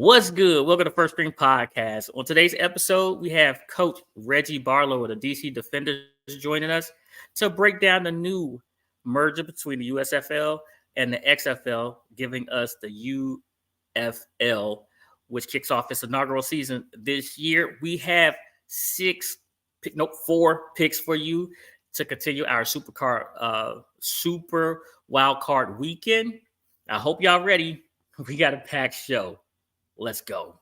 What's good? Welcome to First String Podcast. On today's episode, we have Coach Reggie Barlow of the DC Defenders joining us to break down the new merger between the USFL and the XFL, giving us the UFL, which kicks off its inaugural season this year. We have 4 picks for you to continue our Super Wildcard weekend. I hope y'all ready. We got a packed show. Let's go.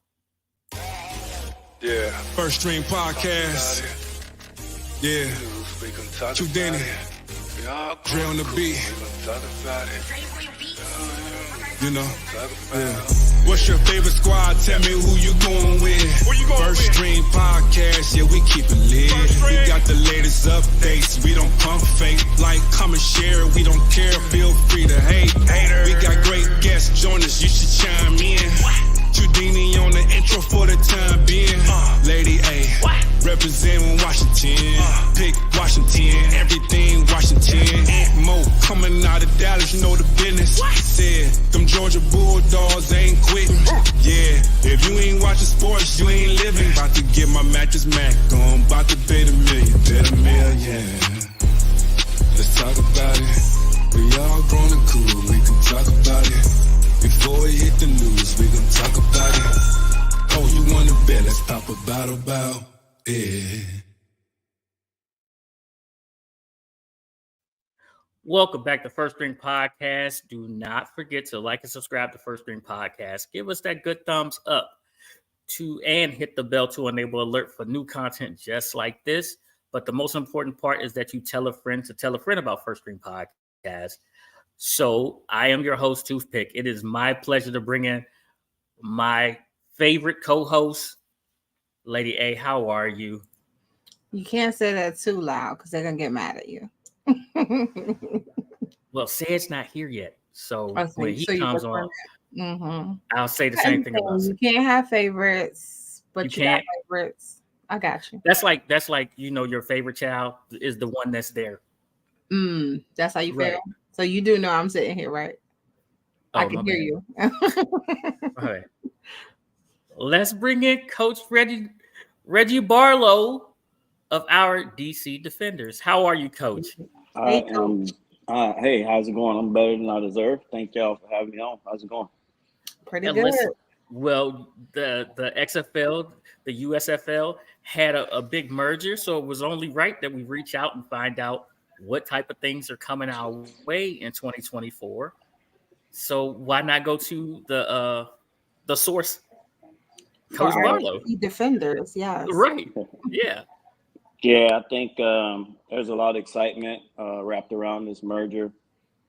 Yeah. First String Podcast. Yeah. Q Danny. Dre on the beat. You know. Yeah. What's your favorite squad? Tell me who you going with. First String Podcast. Yeah, we keep it lit. We got the latest updates. We don't pump fake. Like, comment, share. We don't care. Feel free to hate. We got great guests. Join us. You should chime in. Houdini on the intro for the time being. Lady A, representing Washington. Pick Washington, everything Washington. Aunt Mo coming out of Dallas, you know the business. Said, them Georgia Bulldogs ain't quitting. Yeah, if you ain't watching sports, you ain't living. About to get my mattress Mac on, about to bet $1 million. Let's talk about it. We all grown and cool, we can talk about it. Before we hit the news, we gon' talk about it. Oh, you wanna bet? Let's pop a bottle bout. Yeah. Welcome back to First String Podcast. Do not forget to like and subscribe to First String Podcast. Give us that good thumbs up and hit the bell to enable alert for new content just like this. But the most important part is that you tell a friend to tell a friend about First String Podcast. So I am your host, Toothpick. It is my pleasure to bring in my favorite co-host, Lady A. How are you? You can't say that too loud because they're going to get mad at you. Well, Said's not here yet. So when he comes on, I'll say the same thing about you. Can't have favorites, but you got favorites. I got you. That's like your favorite child is the one that's there. That's how you feel? Right. So you do know I'm sitting here, right? I can hear you. All right. Let's bring in Coach Reggie Barlow of our DC Defenders. How are you, Coach? Hey, Coach. Hey, how's it going? I'm better than I deserve. Thank y'all for having me on. How's it going? Pretty good. Well, the XFL, the USFL had a big merger, so it was only right that we reach out and find out what type of things are coming our way in 2024. So why not go to the source, Coach Barlow? Defenders, yes. Right. Yeah. Yeah, I think there's a lot of excitement wrapped around this merger.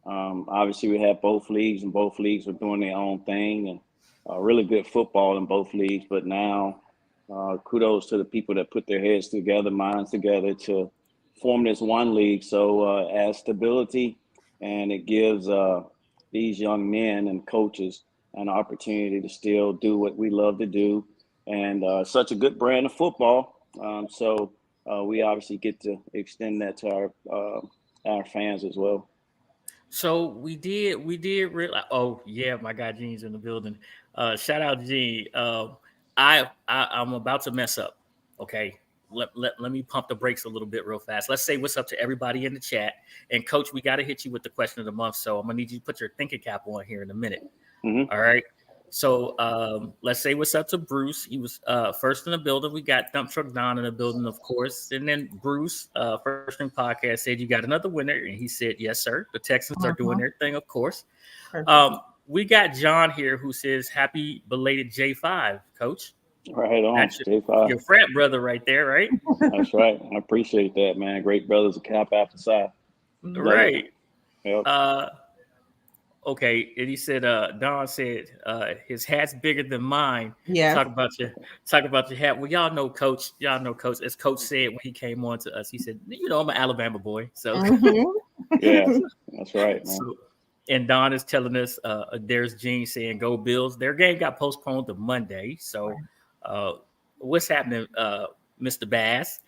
Obviously, we have both leagues, and both leagues are doing their own thing, and really good football in both leagues. But now, kudos to the people that put their heads together, minds together to form this one league. So adds stability, and it gives these young men and coaches an opportunity to still do what we love to do, and such a good brand of football. So we obviously get to extend that to our fans as well. So we did realize. Oh yeah, my guy Gene's in the building. Shout out Gene. I'm about to mess up. Okay. Let me pump the brakes a little bit real fast. Let's say what's up to everybody in the chat. And Coach, we got to hit you with the question of the month. So I'm going to need you to put your thinking cap on here in a minute. Mm-hmm. All right. So let's say what's up to Bruce. He was first in the building. We got Dump Truck Don in the building, of course. And then Bruce, First String Podcast, said you got another winner. And he said, yes, sir. The Texans are doing their thing, of course. We got John here who says happy belated J5, Coach. Right on. That's your frat brother right there, right? That's right. I appreciate that, man. Great brothers, a cap after side. Right. Yep. Okay. And he said, Don said, his hat's bigger than mine. Yeah. Talk about your hat. Well, y'all know Coach. As Coach said when he came on to us, he said, I'm an Alabama boy. So yeah, that's right, man. So, and Don is telling us there's Gene saying go Bills. Their game got postponed to Monday. So what's happening, Mr. Bass?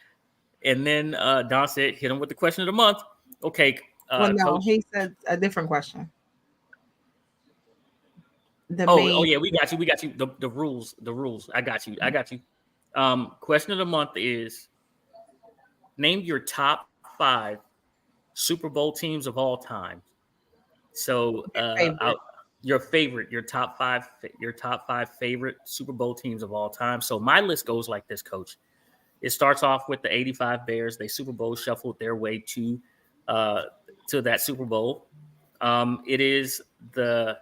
And then Don said, hit him with the question of the month. Okay. Coach, he said a different question. Oh yeah, we got you. The rules. I got you. Question of the month is: name your top 5 Super Bowl teams of all time. So, your top five favorite Super Bowl teams of all time. So my list goes like this, Coach. It starts off with the '85 Bears. They Super Bowl shuffled their way to that Super Bowl. It is the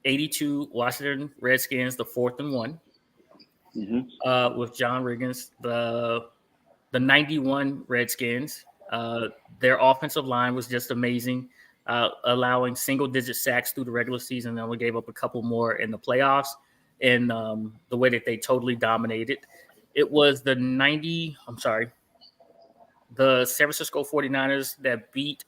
'82 Washington Redskins, the 4th and 1, with John Riggins. The '91 Redskins. Their offensive line was just amazing, allowing single-digit sacks through the regular season. And only gave up a couple more in the playoffs. And the way that they totally dominated. It was the San Francisco 49ers that beat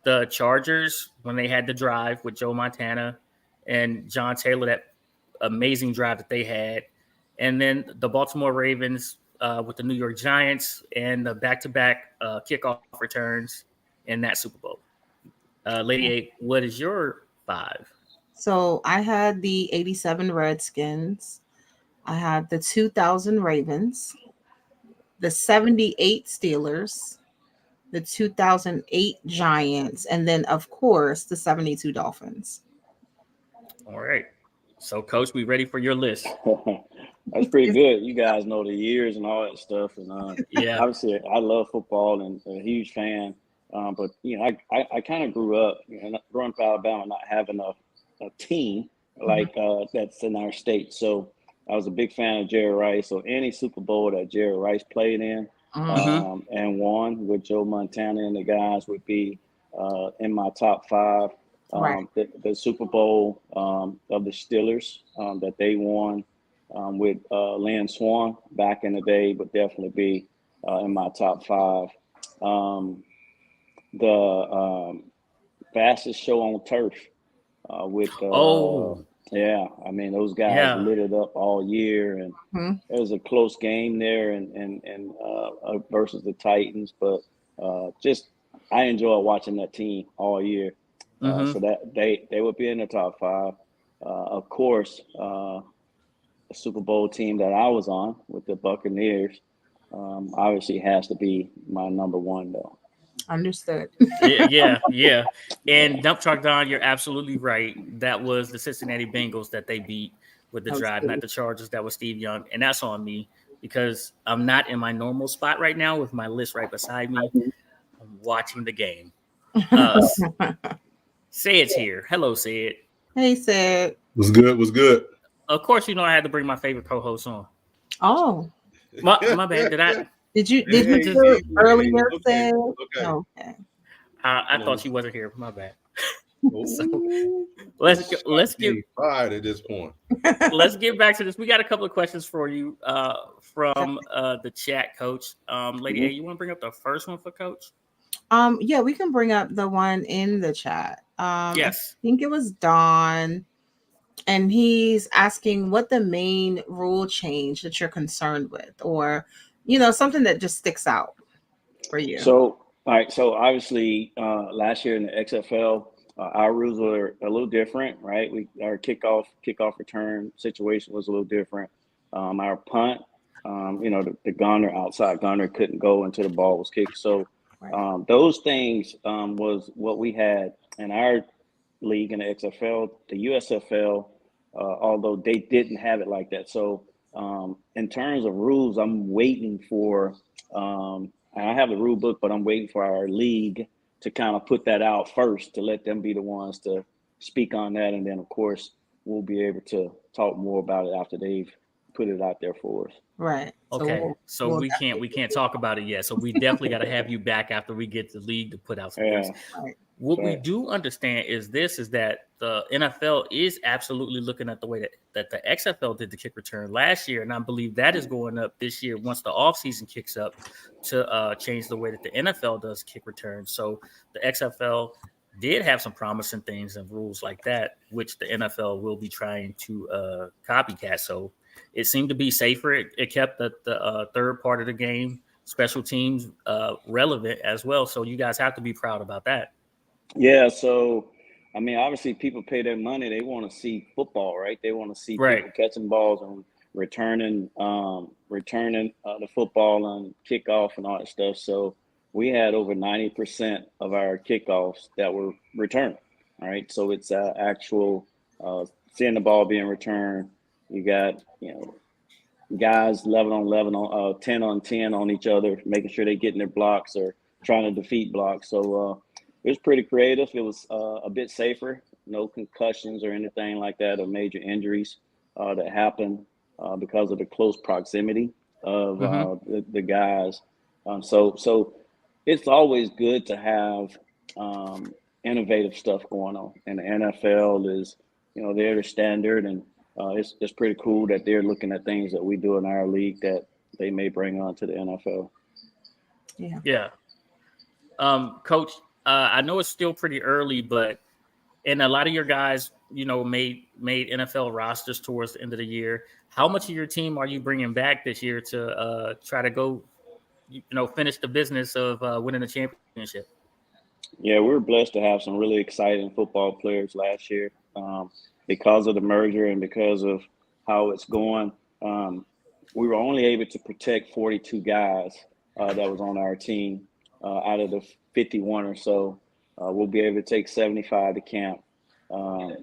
the Chargers when they had the drive with Joe Montana and John Taylor, that amazing drive that they had. And then the Baltimore Ravens with the New York Giants and the back-to-back kickoff returns in that Super Bowl. Lady A, what is your 5? So I had the '87 Redskins. I had the 2000 Ravens, the '78 Steelers, the 2008 Giants, and then, of course, the '72 Dolphins. All right. So, Coach, we ready for your list? That's pretty good. You guys know the years and all that stuff. And obviously, I love football and a huge fan. But, I kind of grew up, growing up in Alabama, not having a team like that's in our state. So I was a big fan of Jerry Rice. So any Super Bowl that Jerry Rice played in and won with Joe Montana and the guys would be in my top 5. The Super Bowl of the Steelers that they won with Lynn Swann back in the day would definitely be in my top 5. The fastest show on turf with I mean, those guys lit it up all year, and it was a close game there, and versus the Titans. But just I enjoy watching that team all year. So that they would be in the top 5. Of course, the Super Bowl team that I was on with the Buccaneers obviously has to be my number 1, though. Understood. Yeah. And Dump Truck Don, you're absolutely right. That was the Cincinnati Bengals that they beat with the drive, not the Chargers. That was Steve Young. And that's on me because I'm not in my normal spot right now with my list right beside me. I'm watching the game. Said's here. Hello, Said. Hey, Said. What's good? Of course, I had to bring my favorite co-host on. Oh. My bad. Did you do earlier, Said? Okay. I thought she wasn't here. My bad. So, let's get fired at this point. Let's get back to this. We got a couple of questions for you from the chat, Coach. Lady A, you want to bring up the first one for Coach? Yeah, we can bring up the one in the chat. Yes. I think it was Don, and he's asking what the main rule change that you're concerned with, or something that just sticks out for you. So, all right. So obviously, last year in the XFL, our rules were a little different, right? Our kickoff return situation was a little different. Our punt, the gunner, outside gunner couldn't go until the ball was kicked. So those things was what we had in our league in the XFL. The USFL, although they didn't have it like that. So in terms of rules, I'm waiting for I have the rule book, but I'm waiting for our league to kind of put that out first, to let them be the ones to speak on that. And then, of course, we'll be able to talk more about it after they've put it out there for us. Right. Okay. So we can't talk about it yet. So we definitely got to have you back after we get the league to put out some things. Right. What we do understand is that the NFL is absolutely looking at the way that the XFL did the kick return last year. And I believe that is going up this year once the offseason kicks up to change the way that the NFL does kick return. So the XFL did have some promising things and rules like that, which the NFL will be trying to copycat. So it seemed to be safer. It kept the third part of the game, special teams, relevant as well. So you guys have to be proud about that. Yeah, so I mean, obviously, people pay their money. They want to see football, right? They want to see Right. people catching balls and returning the football on kickoff and all that stuff. So we had over 90% of our kickoffs that were returned. All right, so it's actual seeing the ball being returned. You got guys 11 on 11 on 10 on 10 on each other, making sure they're getting their blocks or trying to defeat blocks. So it was pretty creative. It was a bit safer, no concussions or anything like that, or major injuries that happened because of the close proximity of the guys. So it's always good to have innovative stuff going on, and the NFL is, they're the standard, and it's pretty cool that they're looking at things that we do in our league that they may bring on to the NFL. Yeah. Coach, I know it's still pretty early, but and a lot of your guys, made NFL rosters towards the end of the year. How much of your team are you bringing back this year to try to go, finish the business of winning the championship? Yeah, we were blessed to have some really exciting football players last year because of the merger and because of how it's going. We were only able to protect 42 guys that was on our team out of the 51 or so. We'll be able to take 75 to camp.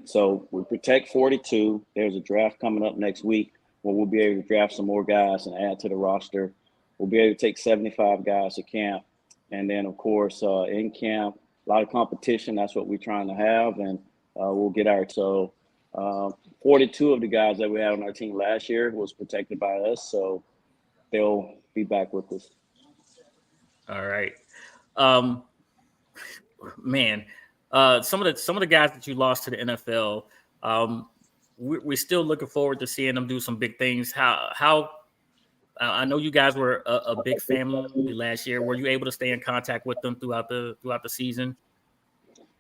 So we protect 42. There's a draft coming up next week where we'll be able to draft some more guys and add to the roster. We'll be able to take 75 guys to camp. And then, of course, in camp, a lot of competition. That's what we're trying to have. And we'll get 42 of the guys that we had on our team last year was protected by us. So they'll be back with us. All right. Man, some of the guys that you lost to the NFL, we're still looking forward to seeing them do some big things. How I know you guys were a big family last year. Were you able to stay in contact with them throughout the season?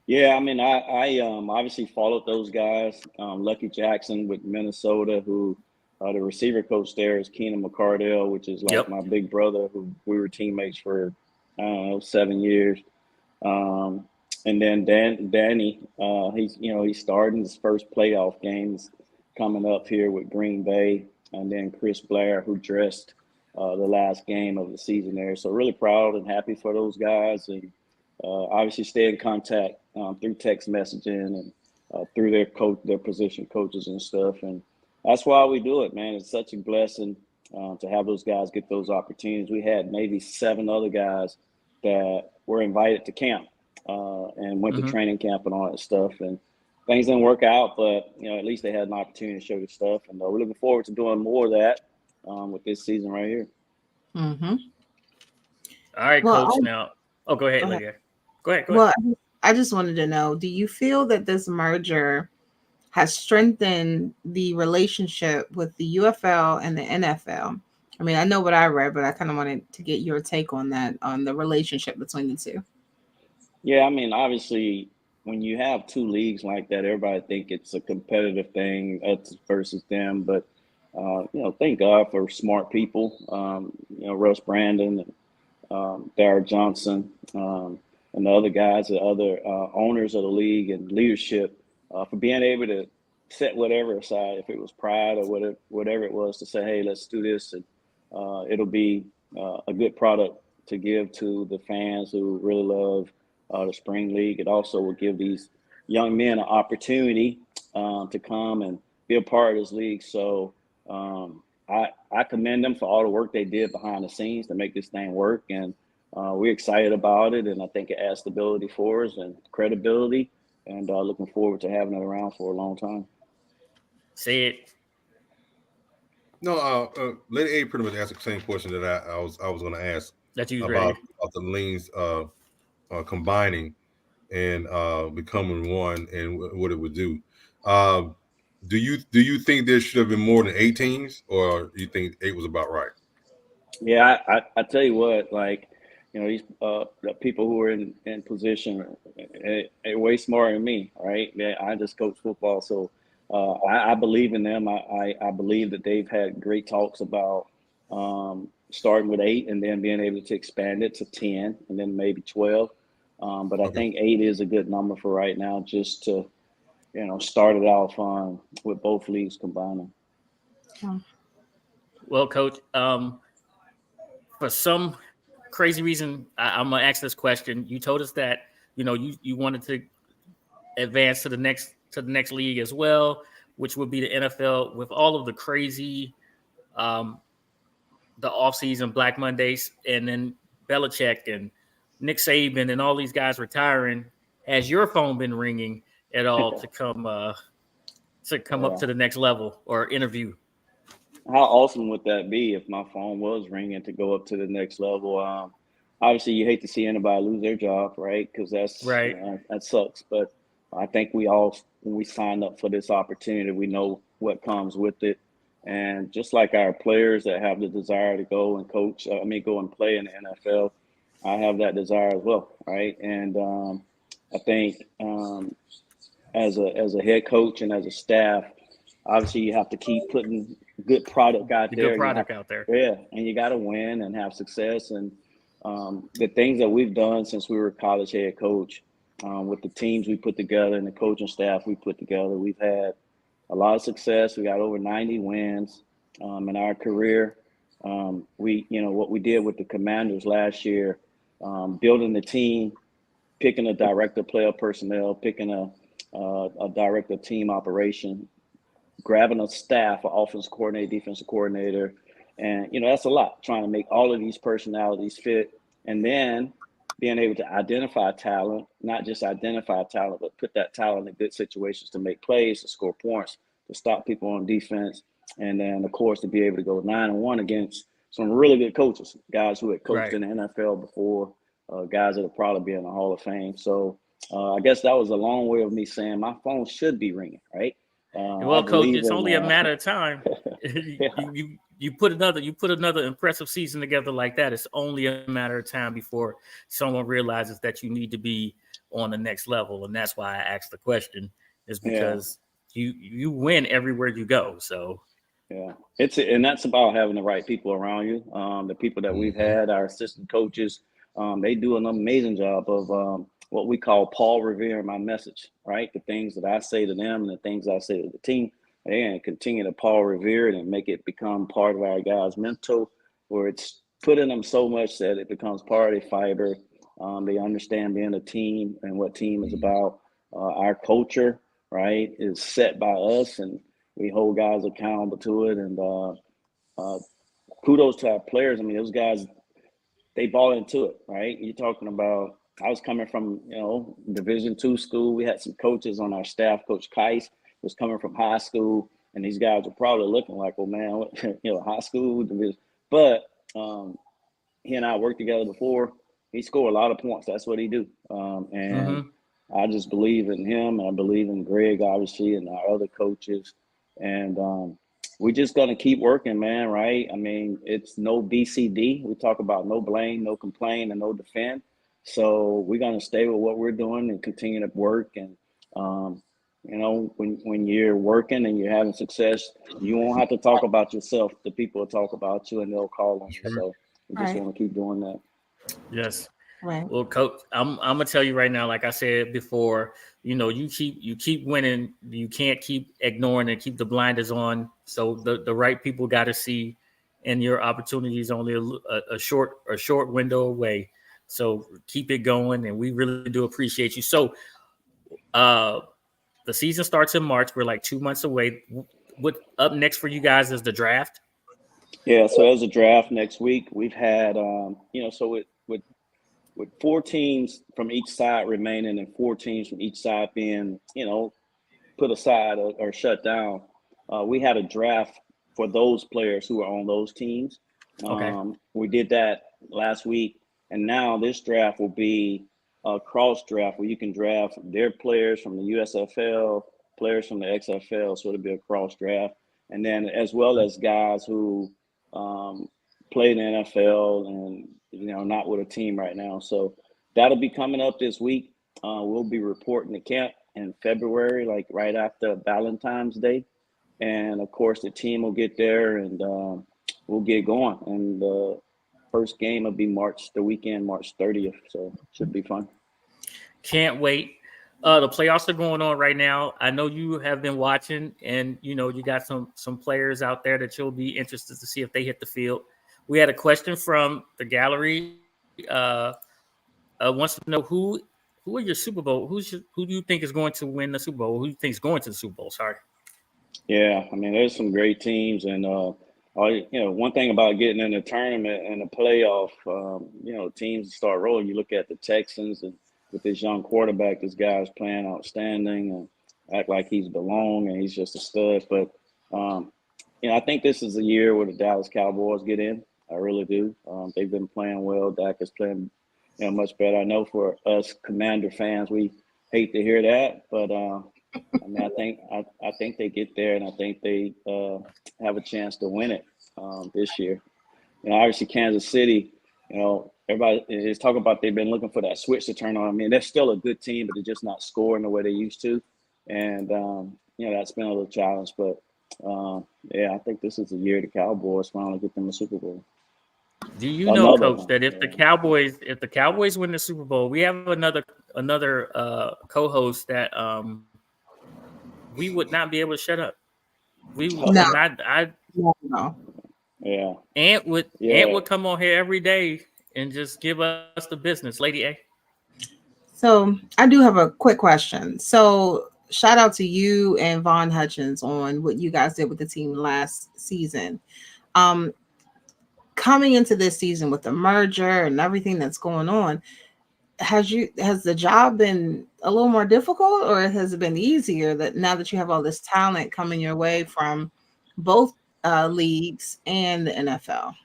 Yeah, I mean, I obviously followed those guys. Lucky Jackson with Minnesota, who the receiver coach there is Keenan McCardell, which is like my big brother, who we were teammates for, 7 years. And then Danny, he's starting his first playoff games coming up here with Green Bay. And then Chris Blair, who dressed the last game of the season there. So really proud and happy for those guys. And obviously stay in contact through text messaging and through their position coaches and stuff. And that's why we do it, man. It's such a blessing to have those guys get those opportunities. We had maybe 7 other guys that were invited to camp and went to training camp and all that stuff. And things didn't work out, but at least they had an opportunity to show their stuff, and we're looking forward to doing more of that with this season right here. All right, Coach. Now, go ahead, Lydia. Go ahead. Well, I just wanted to know: do you feel that this merger has strengthened the relationship with the UFL and the NFL? I mean, I know what I read, but I kind of wanted to get your take on that, on the relationship between the two. Yeah, I mean, obviously, when you have 2 leagues like that, everybody think it's a competitive thing, us versus them. But thank God for smart people. Russ Brandon and Darrell Johnson and the other guys, the other owners of the league and leadership for being able to set whatever aside, if it was pride or whatever it was, to say, hey, let's do this, and it'll be a good product to give to the fans who really love the spring league. It also will give these young men an opportunity to come and be a part of this league. So I commend them for all the work they did behind the scenes to make this thing work. And we're excited about it. And I think it adds stability for us and credibility, and looking forward to having it around for a long time. Say it. No, Lady A pretty much asked the same question that I was going to ask about the leans combining and becoming one, and what it would do. Do you think there should have been more than 8 teams, or do you think 8 was about right? Yeah, I tell you what, these the people who are in position are way smarter than me, right? I just coach football, so I believe in them. I believe that they've had great talks about starting with 8 and then being able to expand it to 10 and then maybe 12. But I think 8 is a good number for right now, just to, start it off with both leagues combining. Well, Coach, for some crazy reason, I'm gonna ask this question. You told us that you wanted to advance to the next league as well, which would be the NFL. With all of the crazy, the offseason, Black Mondays, and then Belichick and Nick Saban and all these guys retiring, has your phone been ringing at all to come up to the next level or interview? How awesome would that be if my phone was ringing to go up to the next level? Obviously, you hate to see anybody lose their job, right? Because that's right. That sucks. But I think we all, when we signed up for this opportunity, we know what comes with it. And just like our players that have the desire to go and go and play in the NFL, I have that desire as well, right? And I think as a head coach and as a staff, obviously you have to keep putting good product out there. Yeah, and you got to win and have success. And the things that we've done since we were college head coach, with the teams we put together and the coaching staff we put together, we've had a lot of success. We got over 90 wins in our career. What we did with the Commanders last year, building the team, picking a director of player personnel, picking a director of team operation, grabbing a staff, an offensive coordinator, defensive coordinator. And, that's a lot, trying to make all of these personalities fit. And then being able to identify talent, not just identify talent, but put that talent in good situations to make plays, to score points, to stop people on defense. And then, of course, to be able to go 9-1 against some really good coaches, guys who had coached in the NFL before, guys that will probably be in the Hall of Fame. So I guess that was a long way of me saying my phone should be ringing, right? Well, Coach, it's only a matter of time. You put another impressive season together like that. It's only a matter of time before someone realizes that you need to be on the next level, and that's why I asked the question. Is because you win everywhere you go. So and that's about having the right people around you. The people that we've had, our assistant coaches, they do an amazing job of what we call Paul revering my message, right? The things that I say to them and the things I say to the team, and continue to Paul revere it and make it become part of our guys' mental, where it's put in them so much that it becomes part of their fiber. They understand being a team and what team is about. Our culture, right, is set by us, and we hold guys accountable to it. And kudos to our players. I mean, those guys, they ball into it, right? You're talking about, I was coming from, Division II school. We had some coaches on our staff. Coach Keiss was coming from high school, and these guys were probably looking like, well, man, high school division. But he and I worked together before. He scored a lot of points. That's what he do. I just believe in him, and I believe in Greg, obviously, and our other coaches. And we're just going to keep working, man, right? I mean, it's no BCD. We talk about no blame, no complain, and no defend. So we're going to stay with what we're doing and continue to work. And, when you're working and you're having success, you won't have to talk about yourself. The people will talk about you and they'll call on you. So we just want to keep doing that. Yes. Right. Well, Coach, I'm gonna tell you right now, like I said before, you keep winning. You can't keep ignoring and keep the blinders on. So the right people got to see, and your opportunity is only a short window away. So keep it going, and we really do appreciate you. So, the season starts in March. We're like 2 months away. What up next for you guys is the draft? Yeah, so there's a draft next week. We've had, so with 4 teams from each side remaining and 4 teams from each side being, put aside or shut down, we had a draft for those players who are on those teams. We did that last week, and now this draft will be a cross draft where you can draft their players from the USFL, players from the XFL, so it'll be a cross draft. And then as well as guys who play in the NFL and, not with a team right now. So that'll be coming up this week. We'll be reporting to camp in February, like right after Valentine's Day. And, of course, the team will get there and we'll get going. And the first game will be March 30th. So it should be fun. Can't wait. The playoffs are going on right now. I know you have been watching, and you got some players out there that you'll be interested to see if they hit the field. We had a question from the gallery. Wants to know who are your Super Bowl? Who do you think is going to win the Super Bowl? Who do you think is going to the Super Bowl? Sorry. Yeah, I mean, there's some great teams, and one thing about getting in the tournament and the playoff, teams start rolling. You look at the Texans, and with this young quarterback, this guy's playing outstanding and act like he's belong, and he's just a stud. But I think this is a year where the Dallas Cowboys get in. I really do. They've been playing well. Dak is playing, much better. I know for us Commander fans, we hate to hear that, but I mean, I think they get there, and I think they have a chance to win it this year. Obviously Kansas City, everybody is talking about they've been looking for that switch to turn on. I mean, they're still a good team, but they're just not scoring the way they used to, and that's been a little challenge. But I think this is the year the Cowboys finally get them the Super Bowl. Do you know, Coach, that if the Cowboys win the Super Bowl, we have another co-host that we would not be able to shut up. We would not. No. Yeah. Ant would come on here every day and just give us the business, Lady A. So I do have a quick question. So shout out to you and Vaughn Hutchins on what you guys did with the team last season. Coming into this season with the merger and everything that's going on, has the job been a little more difficult, or has it been easier that now that you have all this talent coming your way from both leagues and the NFL?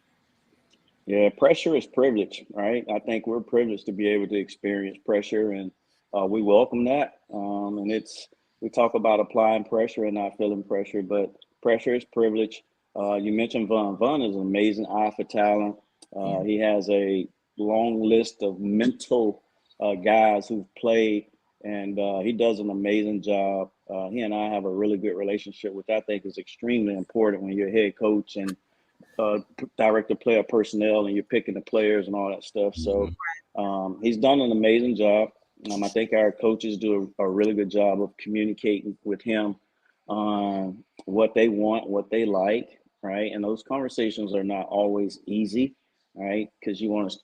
Yeah, pressure is privilege, right? I think we're privileged to be able to experience pressure, and we welcome that. And we talk about applying pressure and not feeling pressure, but pressure is privilege. You mentioned Vaughn. Vaughn is an amazing eye for talent. He has a long list of mental guys who've played, and he does an amazing job. He and I have a really good relationship, which I think is extremely important when you're head coach and director player personnel and you're picking the players and all that stuff. So he's done an amazing job. I think our coaches do a really good job of communicating with him on what they want, what they like, right? And those conversations are not always easy, right? Because you want to,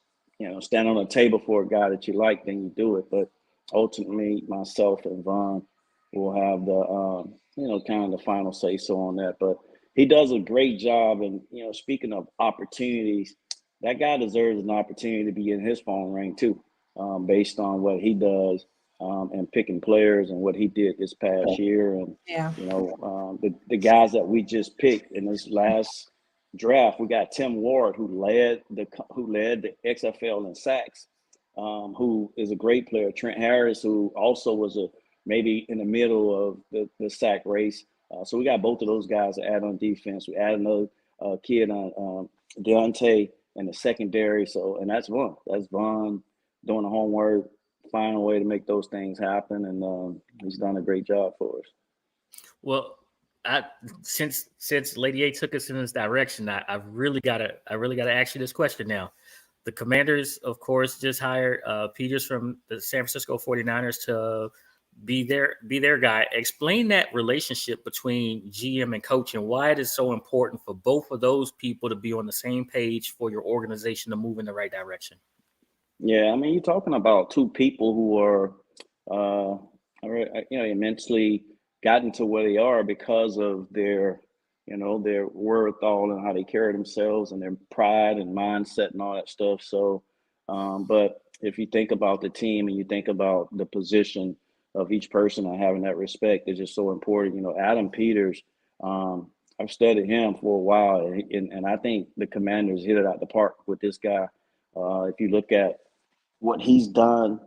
stand on a table for a guy that you like, then you do it. But ultimately, myself and Vaughn will have the, kind of the final say so on that. But he does a great job. And, speaking of opportunities, that guy deserves an opportunity to be in his phone ring too, based on what he does and picking players and what he did this past year. And, the guys that we just picked in this last draft, we got Tim Ward, who led the XFL in sacks, who is a great player. Trent Harris, who also was maybe in the middle of the sack race. So we got both of those guys to add on defense. We add another kid on Deontay in the secondary. So, and that's Vaughn. That's Vaughn doing the homework, finding a way to make those things happen, and he's done a great job for us. Well, since Lady A took us in this direction, I really gotta ask you this question now. The Commanders, of course, just hired Peters from the San Francisco 49ers to be their guy. Explain that relationship between GM and coach and why it is so important for both of those people to be on the same page for your organization to move in the right direction. Yeah, I mean, you're talking about two people who are, immensely gotten to where they are because of their wherewithal and how they carry themselves and their pride and mindset and all that stuff. So, but if you think about the team and you think about the position of each person and having that respect, is just so important. Adam Peters, I've studied him for a while, and I think the Commanders hit it out the park with this guy. If you look at what he's done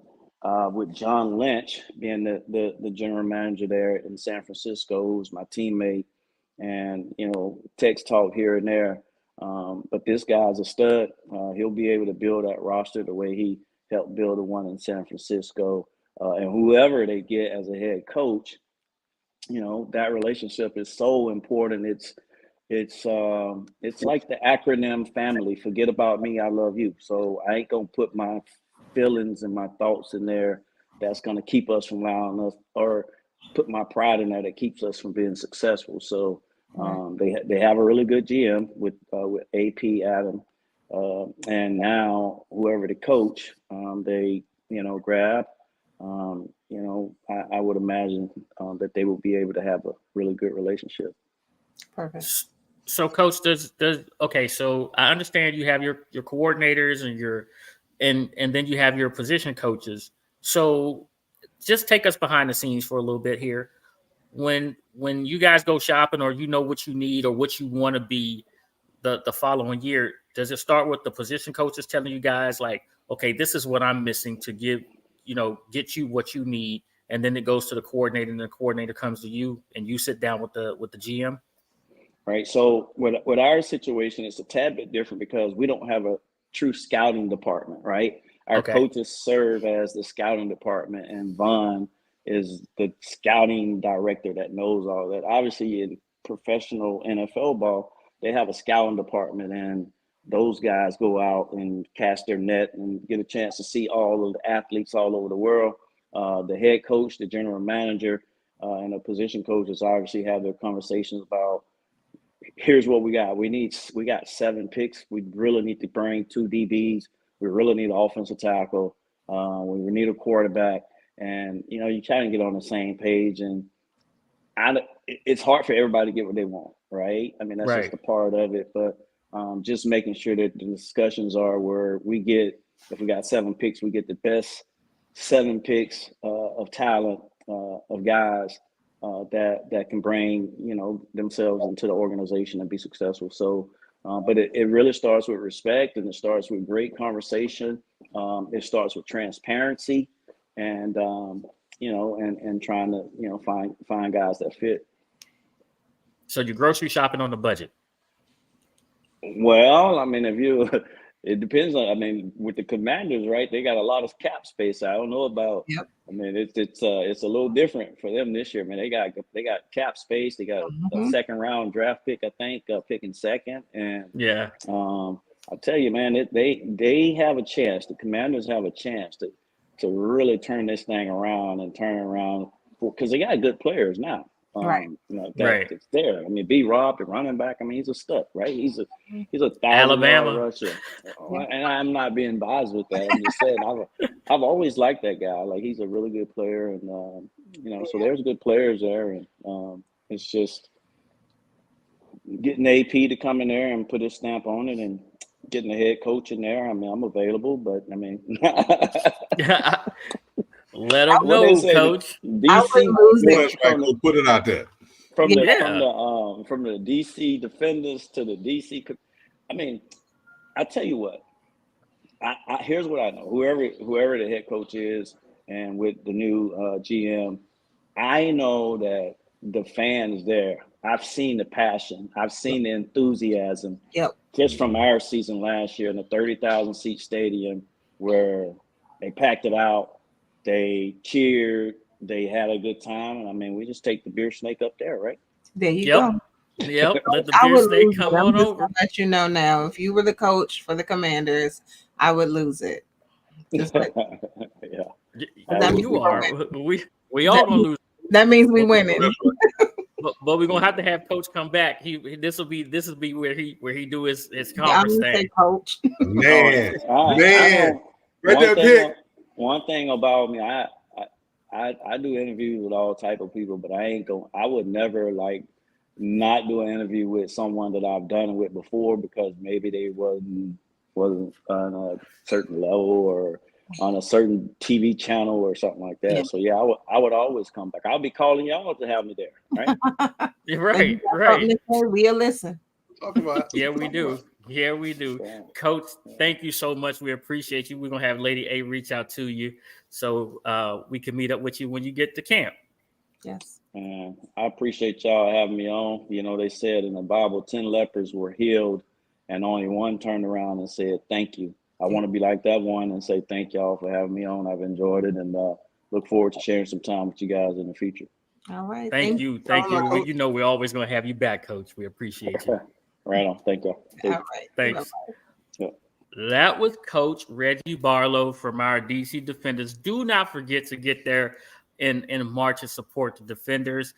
with John Lynch being the general manager there in San Francisco, who's my teammate, and text talk here and there. But this guy's a stud. He'll be able to build that roster the way he helped build the one in San Francisco. And whoever they get as a head coach, that relationship is so important. It's like the acronym family. Forget about me, I love you. So I ain't gonna put my feelings and my thoughts in there that's going to keep us from allowing us, or put my pride in that keeps us from being successful. So they have a really good GM with AP Adam, and now whoever the coach they grab. I would imagine that they will be able to have a really good relationship. Perfect. So, Coach, okay? So I understand you have your coordinators and then you have your position coaches. So just take us behind the scenes for a little bit here. When you guys go shopping, or what you need or what you want to be the following year, does it start with the position coaches telling you guys like, okay, this is what I'm missing to get you what you need, and then it goes to the coordinator, and the coordinator comes to you, and you sit down with the GM? Right. So with our situation, it's a tad bit different because we don't have a true scouting department, right? Our coaches serve as the scouting department, and Vaughn is the scouting director that knows all that. Obviously, in professional NFL ball, they have a scouting department, and those guys go out and cast their net and get a chance to see all of the athletes all over the world. The head coach, the general manager, and the position coaches obviously have their conversations about, here's what we got. We got 7 picks. We really need to bring 2 DBs. We really need an offensive tackle. We need a quarterback. And, you kind of get on the same page. And it's hard for everybody to get what they want, right? I mean, that's just a part of it. But just making sure that the discussions are where if we got 7 picks, we get the best 7 picks of talent, of guys that can bring, themselves into the organization and be successful. So, but it really starts with respect, and it starts with great conversation. It starts with transparency, and and trying to find guys that fit. So you're grocery shopping on the budget? Well, I mean, it depends on. I mean, with the Commanders, right? They got a lot of cap space. I don't know about. Yep. I mean, it's a little different for them this year. I mean, they got cap space. They got a second round draft pick, I think, picking second. And I'll tell you, man, they have a chance. The Commanders have a chance to really turn this thing around and turn around, because they got good players now. It's there. I mean, B. Rob, the running back. I mean, he's a stud, right? He's a Alabama rusher, and I'm not being biased with that. I'm just saying I've always liked that guy. Like, he's a really good player, and so there's good players there, and it's just getting AP to come in there and put his stamp on it, and getting the head coach in there. I mean, I'm available, but I mean. Let them know, Coach. DC, put it out there. From the DC defenders to the DC. I mean, I tell you what. Here's what I know. Whoever the head coach is, and with the new GM, I know that the fans there. I've seen the passion. I've seen the enthusiasm. Yep. Just from our season last year in the 30,000 seat stadium, where they packed it out. They cheered. They had a good time. And I mean, we just take the beer snake up there, right? There you go. Yep. Let the beer snake come on over. Let you know now, if you were the coach for the Commanders, I would lose it. Yeah. You are. We all gonna lose. That means we winning. But we're gonna have to have Coach come back. This will be where he do his conference thing. Coach. Man. Right there, pick. One thing about me, I do interviews with all type of people, but I would never not do an interview with someone that I've done it with before, because maybe they wasn't on a certain level or on a certain TV channel or something like that. Yeah. So yeah, I would always come back. I'll be calling y'all to have me there, right? right. We'll listen. Talk about. Yeah, we do. Coach, thank you so much. We appreciate you. We're going to have Lady A reach out to you so we can meet up with you when you get to camp. Yes. I appreciate y'all having me on. They said in the Bible, 10 lepers were healed and only one turned around and said, thank you. I want to be like that one and say thank y'all for having me on. I've enjoyed it, and look forward to sharing some time with you guys in the future. All right. Thank you. We're always going to have you back, Coach. We appreciate you. Right on. Thank you. All right. Thanks. Yeah. That was Coach Reggie Barlow from our DC Defenders. Do not forget to get there in March and support the Defenders.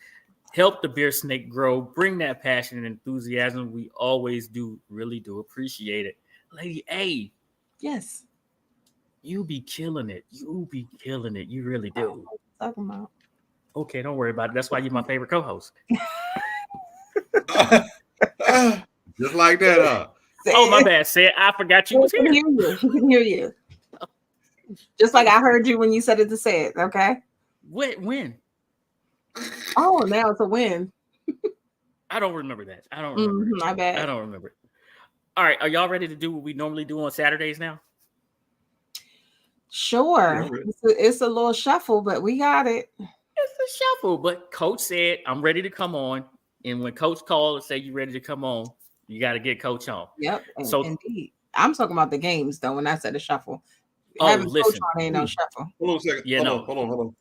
Help the Beer Snake grow. Bring that passion and enthusiasm. We always do, really do appreciate it. Lady A. Yes. You be killing it. You be killing it. You really do. Talking about. Okay, don't worry about it. That's why you're my favorite co-host. Just like that, huh? Oh, my bad, Sid. I forgot you was here. He can hear you. Just like I heard you when you said it to say it, okay? When? Oh, now it's a win. I don't remember that. I don't remember. My bad. I don't remember. All right, are y'all ready to do what we normally do on Saturdays now? Sure. It's a little shuffle, but we got it. It's a shuffle, but Coach said, I'm ready to come on. And when Coach called and said, you ready to come on, you got to get Coach on. Yep. So indeed. I'm talking about the games, though, when I said a shuffle. Oh, having listen. Coach on ain't no shuffle. Hold on a second. Yeah, hold on.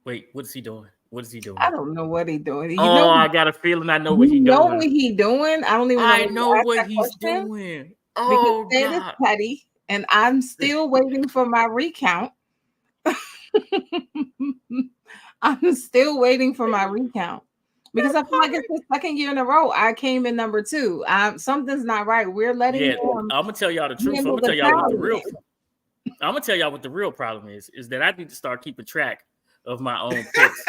Wait, what is he doing? What is he doing? I don't know what he's doing. I got a feeling I know what he's doing. You know what he's doing? I don't even know. I know what he's doing. Oh, because that is petty, and I'm still waiting for my recount. I'm still waiting for my recount because I feel like it's the second year in a row I came in number 2. Something's not right. We're letting I'm gonna tell y'all the truth. I'm gonna tell y'all what the real. I'm gonna tell y'all what the real problem is that I need to start keeping track of my own picks.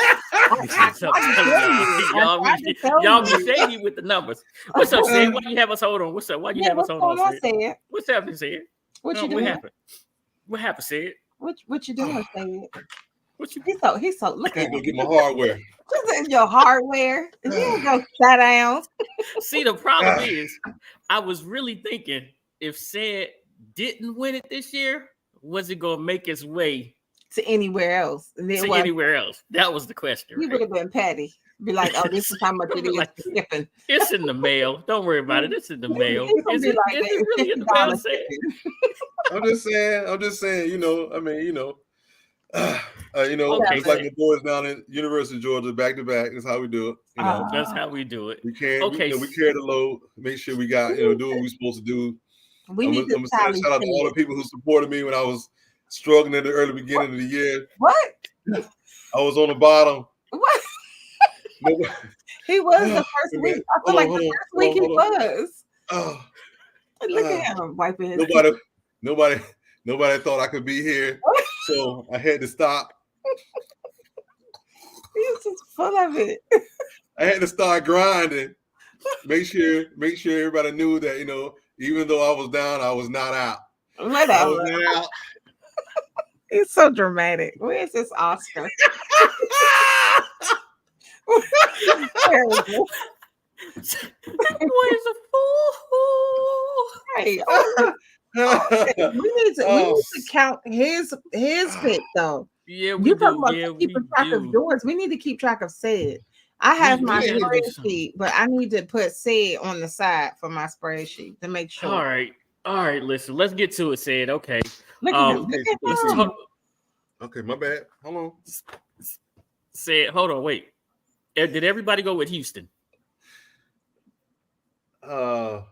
Y'all be shady with the numbers. What's up, Sid? Why you have us hold on? What's up? Why you have us hold on, Sid? What's happening, Sid? What you doing? What happened? What happened, Sid? What you doing, Sid? What you? He's so look at go get my hardware. What's in your hardware? You go sit down. See, the problem is, I was really thinking if Sid didn't win it this year, was it gonna make its way to anywhere else? Anywhere else? That was the question. He would have been petty. Be like, oh, this is how much it is. Like, skipping. It's in the mail. Don't worry about it. It's in the mail. Is it really in the mail? I'm just saying. It's like the boys down in University of Georgia, back to back. That's how we do it. That's how we do it. We can't. Okay, we carry the load. Make sure we got do what we're supposed to do. I'm gonna shout out to all the people who supported me when I was struggling at the early beginning of the year. What? I was on the bottom. What? He was the first week. I feel like the first week he was. Look at him wiping his. Nobody thought I could be here, so I had to stop. He's just full of it. I had to start grinding. Make sure everybody knew that even though I was down, I was not out. Whatever. I was not out. It's so dramatic. Where's this Oscar? That boy is a fool. Hey, we need to count his pick though. Yeah, we talking about keeping track of yours. We need to keep track of Sid. I have my spreadsheet, but I need to put Sid on the side for my spreadsheet to make sure. All right. Listen, let's get to it, Sid. Okay. Look at him. Let's talk. Okay, my bad. Hold on. Sid, hold on. Wait. Did everybody go with Houston? No.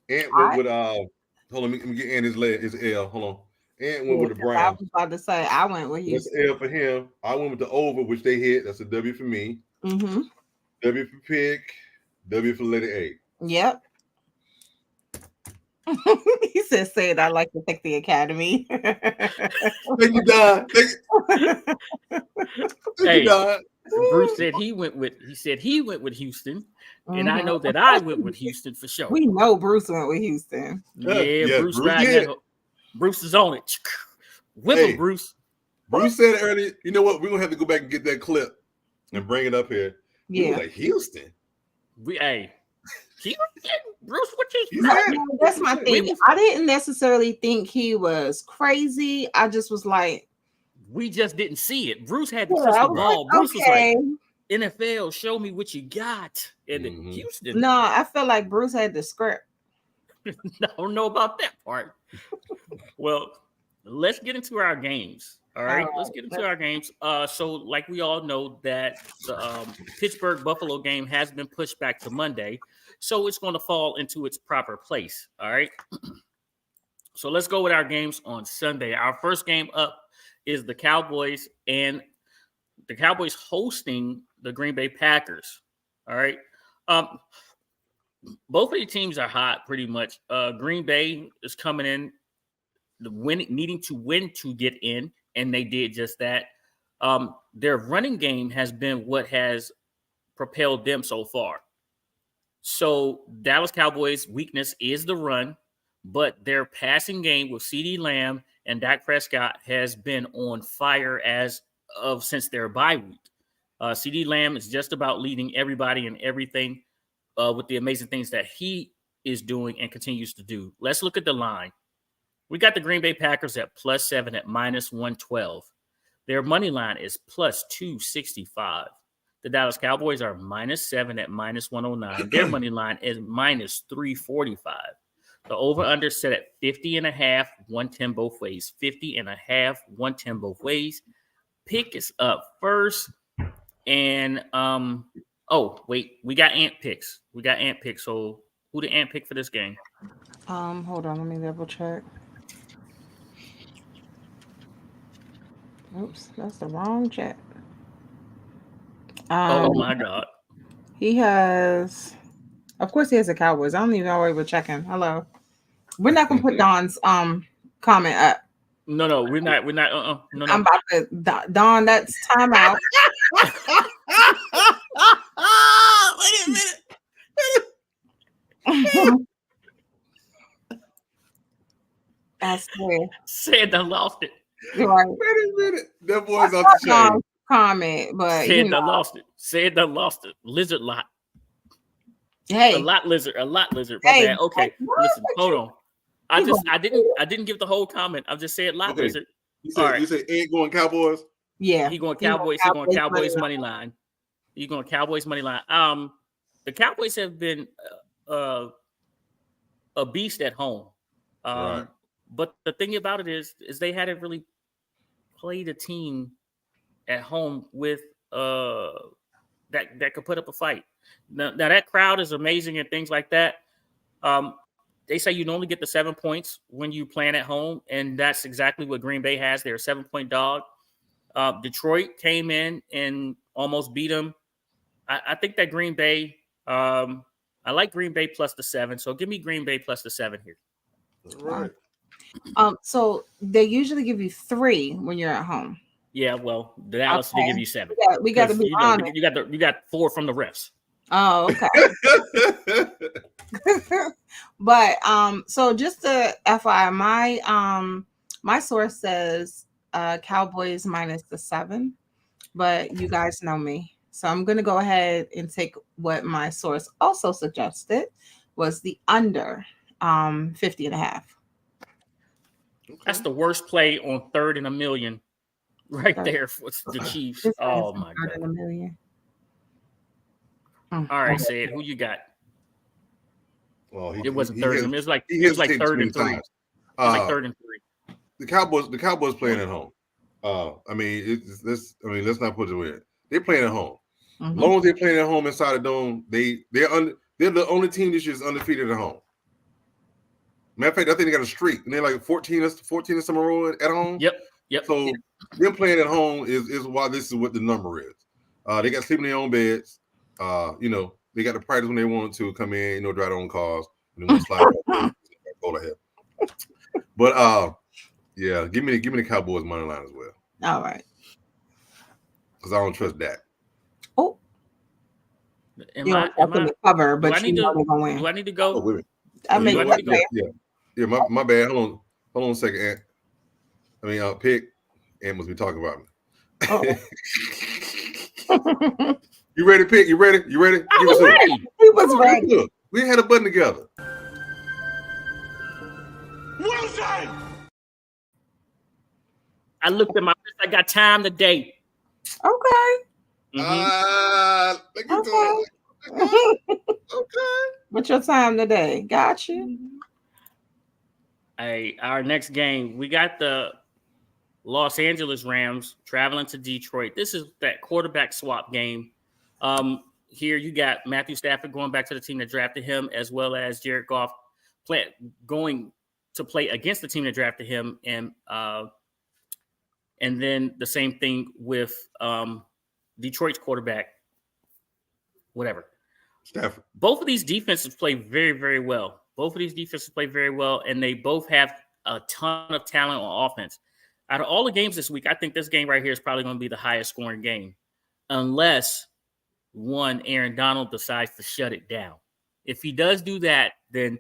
Ant went with hold on, let me get Ant his L. Hold on. Ant went with the Browns. I was about to say I went with Houston. That's L for him. I went with the over, which they hit. That's a W for me. Mm-hmm. W for pick. W for letter A. Yep. He said, "Say it. I like to pick the Academy." Thank you, Don. Thank you, Don. Bruce said he went with Houston, and I know that I went with Houston for sure. We know Bruce went with Houston. Yeah, Bruce is on it. Whip him, Bruce. Bruce said it earlier. You know what? We're gonna have to go back and get that clip and bring it up here. Yeah, like Houston. Bruce, what you? That's my thing. I didn't necessarily think he was crazy. I just was like, we just didn't see it. Bruce had the crystal ball. Bruce was like, NFL, show me what you got. And Houston. No, I felt like Bruce had the script. I don't know about that part. Well, let's get into our games. All right, let's get into our games. So like we all know that the Pittsburgh Buffalo game has been pushed back to Monday, so it's going to fall into its proper place. All right. So let's go with our games on Sunday. Our first game up is the Cowboys, and the Cowboys hosting the Green Bay Packers. All right. Both of the teams are hot pretty much. Green Bay is coming in needing to win to get in, and they did just that. Their running game has been what has propelled them so far. So Dallas Cowboys' weakness is the run, but their passing game with CeeDee Lamb and Dak Prescott has been on fire since their bye week. CeeDee Lamb is just about leading everybody and everything with the amazing things that he is doing and continues to do. Let's look at the line. We got the Green Bay Packers at +7 at -112. Their money line is +265. The Dallas Cowboys are -7 at -109. Their money line is -345. The over-under set at 50.5, 110 both ways. 50.5, 110 both ways. Pick is up first. And, we got Ant picks. So who did Ant pick for this game? Hold on. Let me double check. Oops, that's the wrong chat. Oh my God. He has, of course, he has the Cowboys. I don't even know why we're checking. Hello. We're not gonna put Don's comment up. No, we're not. No. I'm about to Don. That's timeout. Wait a minute. I swear. Said I lost it. Right. Wait a minute. That boy's off the chain. Comment, but Said I lost it. Said I lost it. Lizard lot. Hey, a lot lizard. Hey, bad. Okay, listen, hold on. I didn't give the whole comment. I just said lot lizard. You said Ed going Cowboys? Yeah. He going Cowboys. He going Cowboys money line. He's going Cowboys money line. The Cowboys have been a beast at home. Right. But the thing about it is they hadn't really played a team at home with that could put up a fight. Now that crowd is amazing and things like that. They say you only get the 7 points when you plan at home, and that's exactly what Green Bay has. They're a 7-point dog. Detroit came in and almost beat them. I think that Green Bay, I like Green Bay plus the 7. So give me Green Bay plus the 7 here. Right. So they usually give you 3 when you're at home. Yeah, well, Dallas they give you 7. We got to be honest. You got 4 from the refs. Oh, okay. But so just to FYI, my source says Cowboys minus the 7, but you guys know me, so I'm gonna go ahead and take what my source also suggested was the under 50.5. That's the worst play on 3rd and a million, right there for the Chiefs. Oh my God! 3rd and a million. All right, Sid, who you got? Well, it wasn't 3rd. It was like 3rd and 3. It was like 3rd and 3. The Cowboys playing at home. Let's not put it away. They're playing at home. Mm-hmm. As long as they're playing at home inside the dome, they're the only team this year is undefeated at home. Matter of fact, I think they got a streak, and they're like 14 or some row at home. Yep. So them playing at home is why this is what the number is. They got sleeping in their own beds. They got to practice when they want to come in, drive their own cars, and then slide go ahead. But yeah, give me the Cowboys money line as well. All right. Because I don't trust that. Oh. Am I cover, but do I need to win. Do I need to go? Oh, wait I mean, do I need to go? Yeah. My bad. Hold on a second, Ant. Pick. Ant must be talking about me. You ready, Pick? You ready? I was ready. He was ready. Look, we had a button together. I looked at my wrist. I got time today. Okay. Look at that. Okay. What's your time today? Got you. Hey, our next game, we got the Los Angeles Rams traveling to Detroit. This is that quarterback swap game. Here you got Matthew Stafford going back to the team that drafted him, as well as Jared Goff going to play against the team that drafted him, and then the same thing with Detroit's quarterback, whatever. Stafford. Both of these defenses play very, very well. And they both have a ton of talent on offense. Out of all the games this week, I think this game right here is probably going to be the highest scoring game, unless Aaron Donald decides to shut it down. If he does do that, then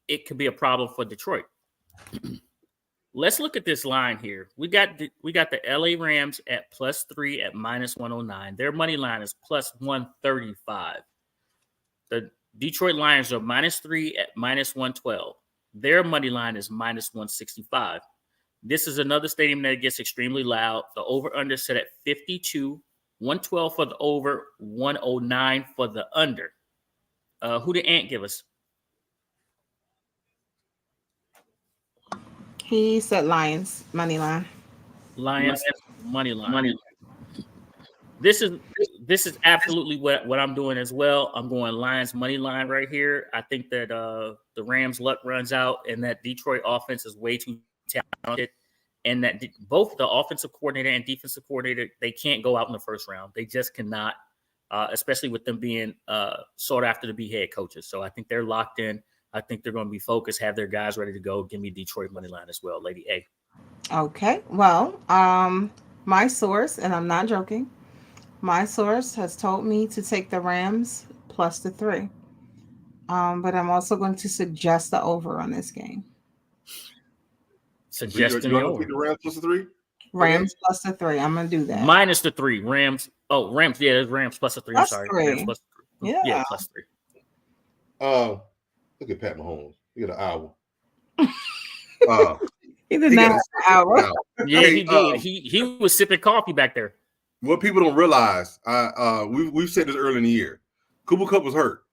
it could be a problem for Detroit. Let's look at this line here. We got the LA Rams at +3 at -109. Their money line is +135. The Detroit Lions are -3 at -112. Their money line is -165. This is another stadium that gets extremely loud. The over-under set at 52, 112 for the over, 109 for the under. Who did Ant give us? He said Lions money line. Lions money line. This is absolutely what I'm doing as well. I'm going Lions money line right here. I think that the Rams' luck runs out, and that Detroit offense is way too talented, and that both the offensive coordinator and defensive coordinator, they can't go out in the first round. They just cannot, especially with them being sought after to be head coaches. So I think they're locked in. I think they're going to be focused, have their guys ready to go. Give me Detroit money line as well, Lady A. Okay. Well, my source, and I'm not joking, my source has told me to take the Rams +3. But I'm also going to suggest the over on this game. Suggesting the over. The Rams +3? Rams +3. I'm going to do that. -3. Rams. Oh, Rams. Yeah, it's Rams +3. I'm sorry. Rams +3. Yeah, +3. Look at Pat Mahomes. He got an hour. He did not have an hour. Yeah, he did. He was sipping coffee back there. What people don't realize, we've said this early in the year. Cooper Kupp was hurt.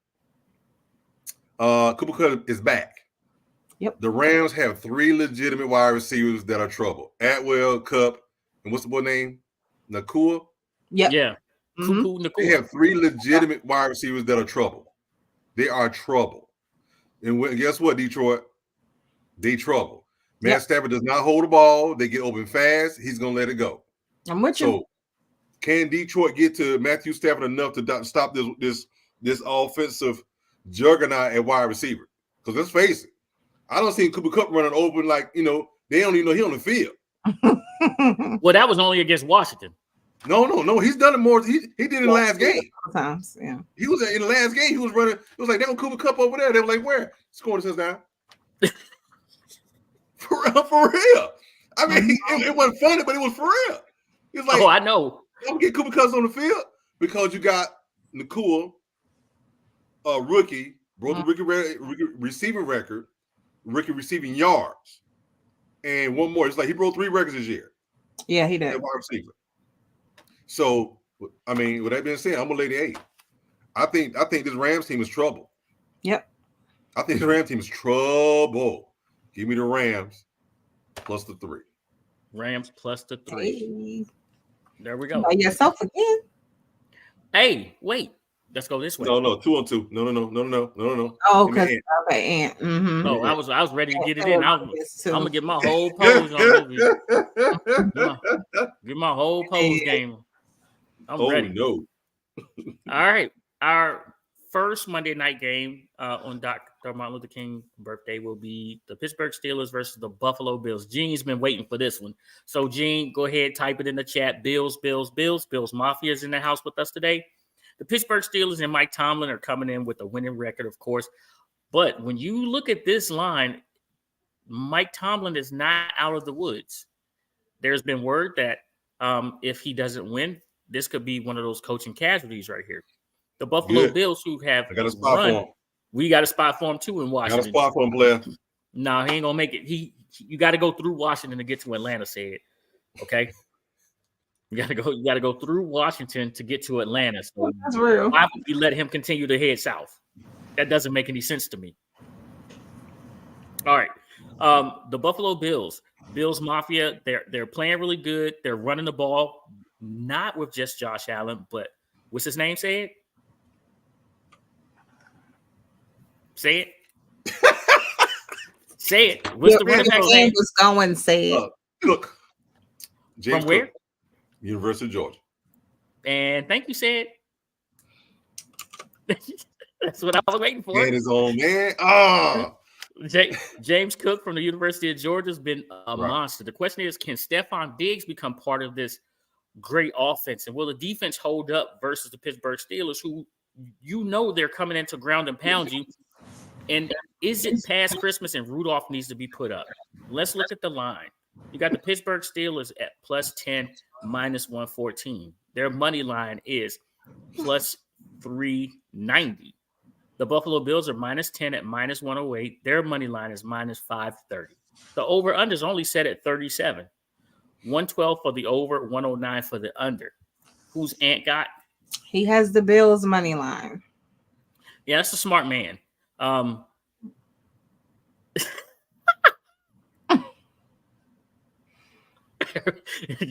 Cooper Kupp is back. Yep. The Rams have 3 legitimate wide receivers that are trouble. Atwell, Kupp, and what's the boy name? Nakua? Yep. Yeah. Mm-hmm. They have 3 legitimate wide receivers that are trouble. They are trouble. And guess what, Detroit? They trouble. Matt Stafford does not hold the ball. They get open fast. He's going to let it go. I'm with you. So, can Detroit get to Matthew Stafford enough to stop this offensive juggernaut at wide receiver? Because let's face it, I don't see Cooper Kupp running open like, they don't even know he on the field. Well, that was only against Washington. No. He's done it more. He did it in the last game. Times, yeah. He was in the last game. He was running. It was like, that was Cooper Kupp over there. They were like, where? Scoring a touchdown. For real. I mean, it wasn't funny, but it was for real. He was like, I know. Don't get Cooper Kupp on the field because you got Nakua, rookie, broke the rookie receiving record, rookie receiving yards, and one more. It's like he broke 3 records this year. Yeah, he did. Wide receiver. So, I mean, with that being said, I'm gonna lay the 8. I think this Rams team is trouble. Yep. I think the Rams team is trouble. Give me the Rams +3. Rams +3. Hey. There we go. By yourself again. Hey, wait. Let's go this way. No, 2-on-2. No. Oh, because Ant. Mm-hmm. No, I was ready to get it in. I'm gonna get my whole pose on this. Get my whole pose game. I'm ready. No. All right. Our first Monday night game on Dr. Martin Luther King's birthday will be the Pittsburgh Steelers versus the Buffalo Bills. Gene's been waiting for this one. So, Gene, go ahead, type it in the chat. Bills. Bills Mafia is in the house with us today. The Pittsburgh Steelers and Mike Tomlin are coming in with a winning record, of course. But when you look at this line, Mike Tomlin is not out of the woods. There's been word that if he doesn't win, this could be one of those coaching casualties right here. The Buffalo Bills, who have I got a spot for him. We got a spot for him too in Washington. I got a spot for him, player. No, he ain't gonna make it. You got to go through Washington to get to Atlanta. Said, okay. You got to go through Washington to get to Atlanta. So that's real. Why would we let him continue to head south? That doesn't make any sense to me. All right. The Buffalo Bills Mafia, they're playing really good. They're running the ball, not with just Josh Allen, but what's his name? Say it. Say it. Say it. What's the running back name? Was going. Say it. Cook. James From where? Cook, University of Georgia. And thank you, Sid. That's what I was waiting for. Man, his own man. Oh. James Cook from the University of Georgia has been a monster. The question is, can Stephon Diggs become part of this great offense? And will the defense hold up versus the Pittsburgh Steelers, who they're coming in to ground and pound you? And is it past Christmas and Rudolph needs to be put up? Let's look at the line. You got the Pittsburgh Steelers at +10, -114. Their money line is +390. The Buffalo Bills are -10 at -108. Their money line is -530. The over-under is only set at 37. 112 for the over, 109 for the under. Who's Ant got? He has the Bills money line. Yeah, that's a smart man.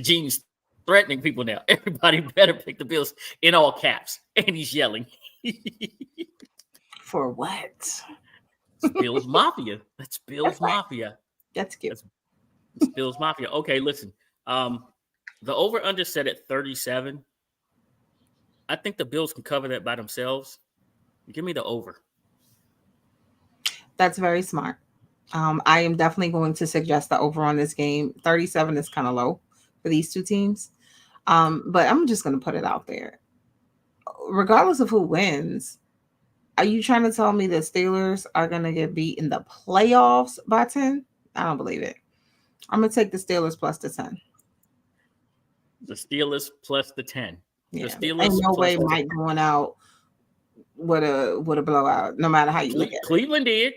Gene's threatening people now. Everybody better pick the Bills in all caps. And he's yelling. For what? Bills Mafia. That's Bills Mafia. That's cute. That's Bills Mafia. Okay, listen. The over-under set at 37. I think the Bills can cover that by themselves. Give me the over. That's very smart. I am definitely going to suggest the over on this game. 37 is kind of low for these two teams. But I'm just going to put it out there. Regardless of who wins, are you trying to tell me the Steelers are going to get beat in the playoffs by 10? I don't believe it. I'm going to take the Steelers plus the 10. The Steelers plus the 10. Yeah. The Steelers Ain't no way Mike going out with a blowout, no matter how you look at it. Cleveland did.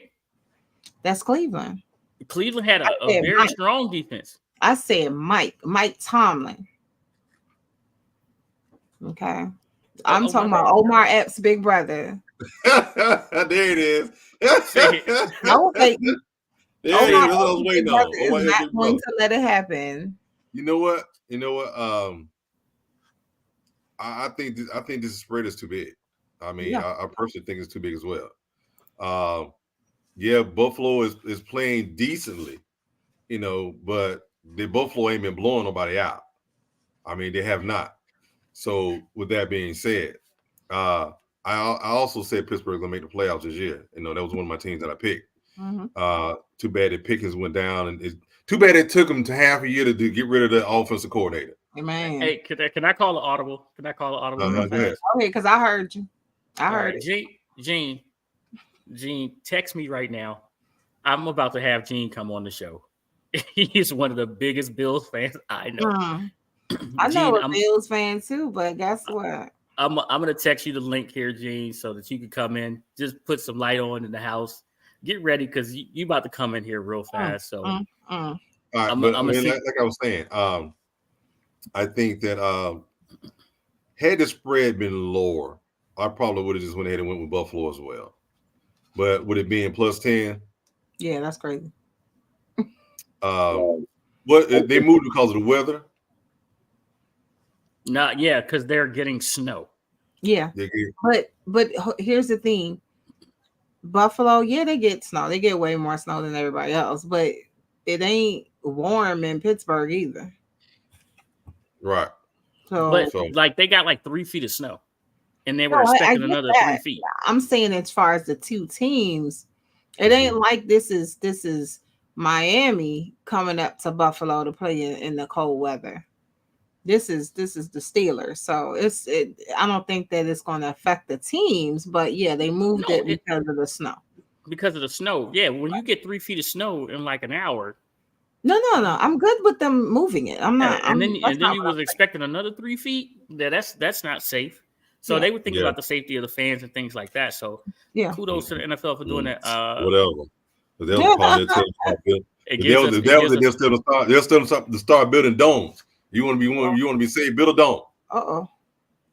That's Cleveland. Cleveland had a very strong defense. I said Mike Tomlin. Okay. I'm talking about Omar Epps' big brother. There it is. No, Peyton. Yeah, that's what I was waiting on. Is not going to let it happen. You know what? I think this spread is too big. I mean, I personally think it's too big as well. Buffalo is playing decently, but the Buffalo ain't been blowing nobody out. I mean, they have not. So with that being said, I also said Pittsburgh gonna make the playoffs this year. That was one of my teams that I picked. Mm-hmm. Too bad that Pickens went down, and too bad it took them to half a year to get rid of the offensive coordinator. Man. Hey, can I call an audible? Can I call an audible? Go ahead. Okay, because I heard you. I heard it. Gene, text me right now. I'm about to have Gene come on the show. He's one of the biggest Bills fans I know. I know a Bills fan too, but guess what? I'm gonna text you the link here, Gene, so that you can come in. Just put some light on in the house. Get ready because you about to come in here real fast. So, all right, like I was saying, I think that had the spread been lower, I probably would have just went ahead and went with Buffalo as well. But with it being +10, yeah, that's crazy. What they moved because of the weather? Because they're getting snow. Yeah, but here's the thing: Buffalo, they get snow. They get way more snow than everybody else, but it ain't warm in Pittsburgh either. Right. So they got 3 feet of snow, and they were expecting another 3 feet. I'm saying as far as the two teams, it ain't like this is Miami coming up to Buffalo to play in the cold weather. This is the Steelers, so I don't think that it's going to affect the teams, but they moved it because of the snow. Because of the snow, when you get 3 feet of snow in like an hour. No, I'm good with them moving it. I'm not. And then you was expecting another 3 feet. That's not safe. So they were thinking about the safety of the fans and things like that. So kudos to the NFL for doing that. Whatever. They'll still start building domes. You want to be safe, build a dome.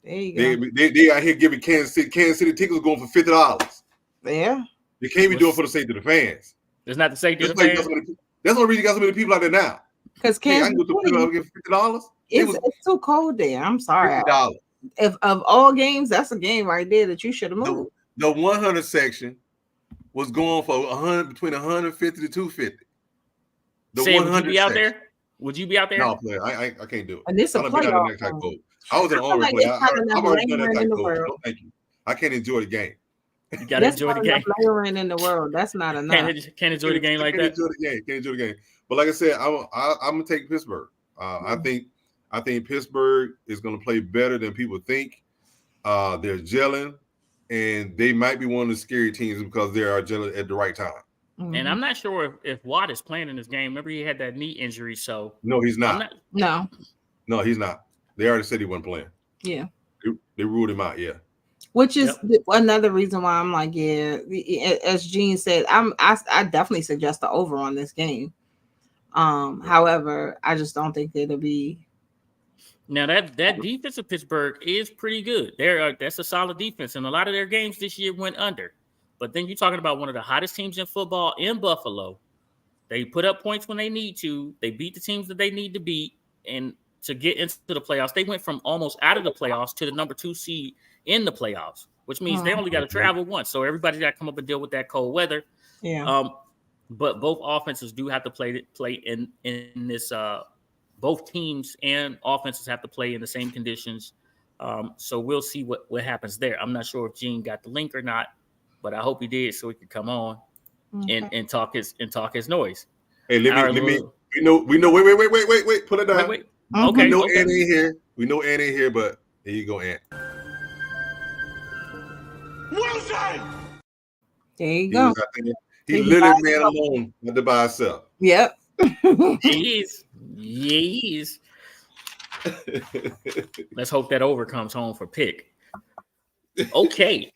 There you go. They out here giving Kansas City tickets going for $50. Yeah. They can't be doing for the safety of the fans. It's not the safety of the That's fan. the only reason you got so many people out there now. Because I can go to get $50. It's too cold there. I'm sorry. $50. If of all games, that's a game right there that you should have moved. The 100 section was going for between 150 to 250. The Say, 100 would you be out section. there? Would you be out there? No, player. I can't do it. And this a playoff. I was an army player. I've already done that type code. No, thank you. I can't enjoy the game. You gotta enjoy the game. Layering in the world. That's not enough. Can't enjoy the game like that. Can't enjoy the game. But like I said, I'm gonna take Pittsburgh. I think Pittsburgh is gonna play better than people think. They're gelling, and they might be one of the scary teams because they are gelling at the right time. Mm-hmm. And I'm not sure if Watt is playing in this game. Remember, he had that knee injury, so no, he's not. No, he's not. They already said he wasn't playing. Yeah, they ruled him out. Yeah, which is another reason why I'm like, yeah. As Gene said, I definitely suggest the over on this game. However, I just don't think it'll be. Now that defense of Pittsburgh is pretty good. That's a solid defense, and a lot of their games this year went under. But then you're talking about one of the hottest teams in football in Buffalo. They put up points when they need to. They beat the teams that they need to beat, and to get into the playoffs, they went from almost out of the playoffs to the number 2 seed in the playoffs, which means they only got to travel once. So everybody's got to come up and deal with that cold weather. Yeah. But both offenses do have to play in this. Both teams and offenses have to play in the same conditions. So we'll see what happens there. I'm not sure if Gene got the link or not, but I hope he did so he could come on and talk his noise. Hey, let me. We know. Wait. Put it down. Wait. Okay. We know Ann ain't here. But here you go, Ann. There you go. He literally man alone by himself. Yep. He is. Let's hope that over comes home for pick. Okay.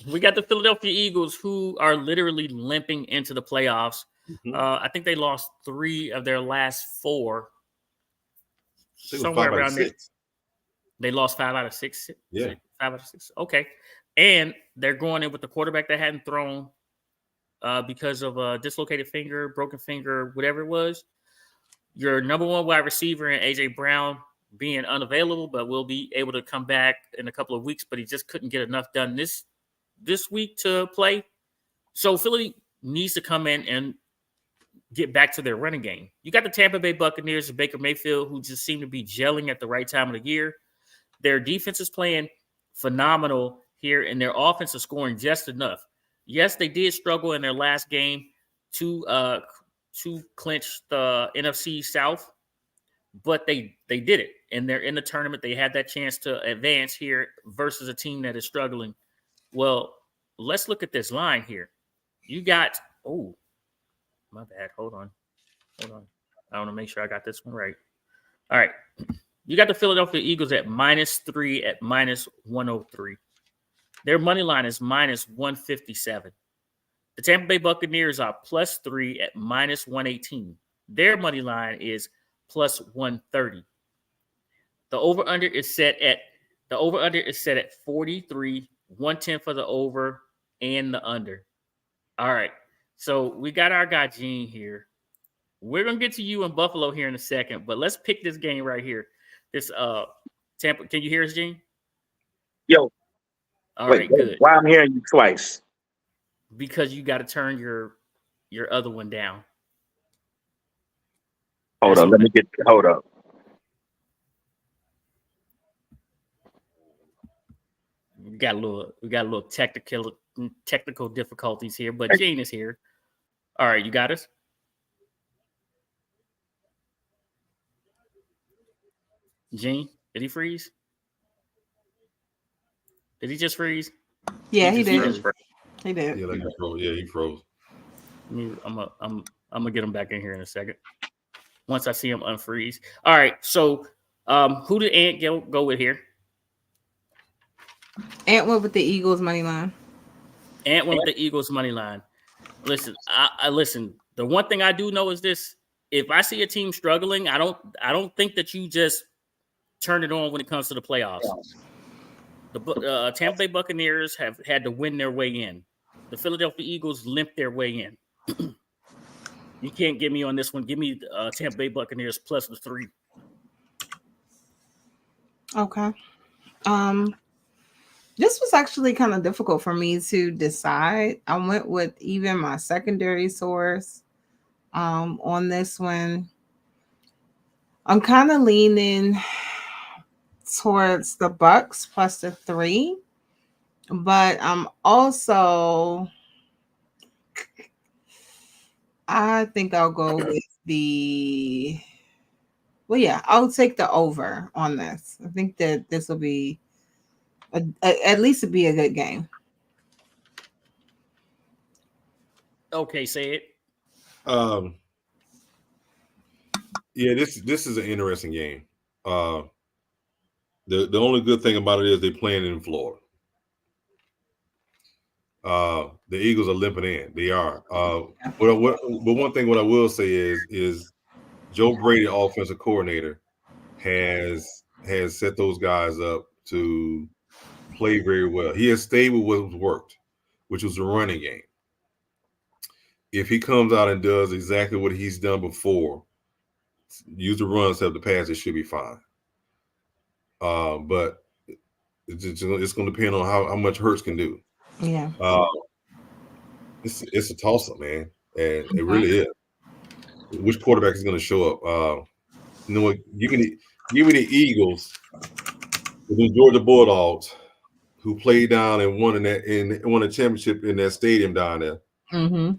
We got the Philadelphia Eagles, who are literally limping into the playoffs. Mm-hmm. I think they lost 3 of their last 4. Somewhere around there. They lost 5 out of 6. Yeah. 5 out of 6. Okay. And they're going in with the quarterback that hadn't thrown because of a dislocated finger, broken finger, whatever it was. Your number 1 wide receiver and A.J. Brown being unavailable, but will be able to come back in a couple of weeks, but he just couldn't get enough done this week to play. So Philly needs to come in and get back to their running game. You got the Tampa Bay Buccaneers and Baker Mayfield, who just seem to be gelling at the right time of the year. Their defense is playing phenomenal here, and their offense is scoring just enough. Yes, they did struggle in their last game to clinch the NFC South, but they did it, and they're in the tournament. They had that chance to advance here versus a team that is struggling. Well, let's look at this line here. You got my bad. Hold on. I want to make sure I got this one right. All right. You got the Philadelphia Eagles at -3 at -103. Their money line is -157. The Tampa Bay Buccaneers are +3 at -118. Their money line is +130. The over/under is set at 43, 110 for the over and the under. All right. So we got our guy Gene here. We're gonna get to you in Buffalo here in a second, but let's pick this game right here. This Tampa. Can you hear us, Gene? Yo. All right, good. Why I'm hearing you twice? Because you got to turn your other one down. Hold up. We got a little technical difficulties here, but Gene is here. All right, you got us? Gene, did he freeze? Did he just freeze? Yeah, he did. He did. Yeah, like he froze. I'm gonna get him back in here in a second. Once I see him unfreeze. All right. So, who did Ant go with here? Ant went with the Eagles money line. Ant went with the Eagles money line. Listen, I listen. The one thing I do know is this: if I see a team struggling, I don't think that you just turn it on when it comes to the playoffs. The Tampa Bay Buccaneers have had to win their way in. The Philadelphia Eagles limped their way in. You can't get me on this one. Give me Tampa Bay Buccaneers plus the 3. Okay. This was actually kind of difficult for me to decide. I went with even my secondary source on this one. I'm kind of leaning towards the Bucs plus the 3, but I'm also, I think I'll go with I'll take the over on this. I think that this will be at least it'll be a good game. Okay, say it. Yeah, this is an interesting game. The only good thing about it is they're playing in Florida. The Eagles are limping in. They are. But one thing what I will say is Joe Brady, offensive coordinator, has set those guys up to play very well. He has stayed with what worked, which was the running game. If he comes out and does exactly what he's done before, use the run instead of the pass, it should be fine. But it's going to depend on how much Hurts can do. Yeah. It's a toss-up, man, and it really is. Which quarterback is going to show up? You know what? Give me the Eagles, the Georgia Bulldogs, who played down and won won a championship in that stadium down there. Mm-hmm.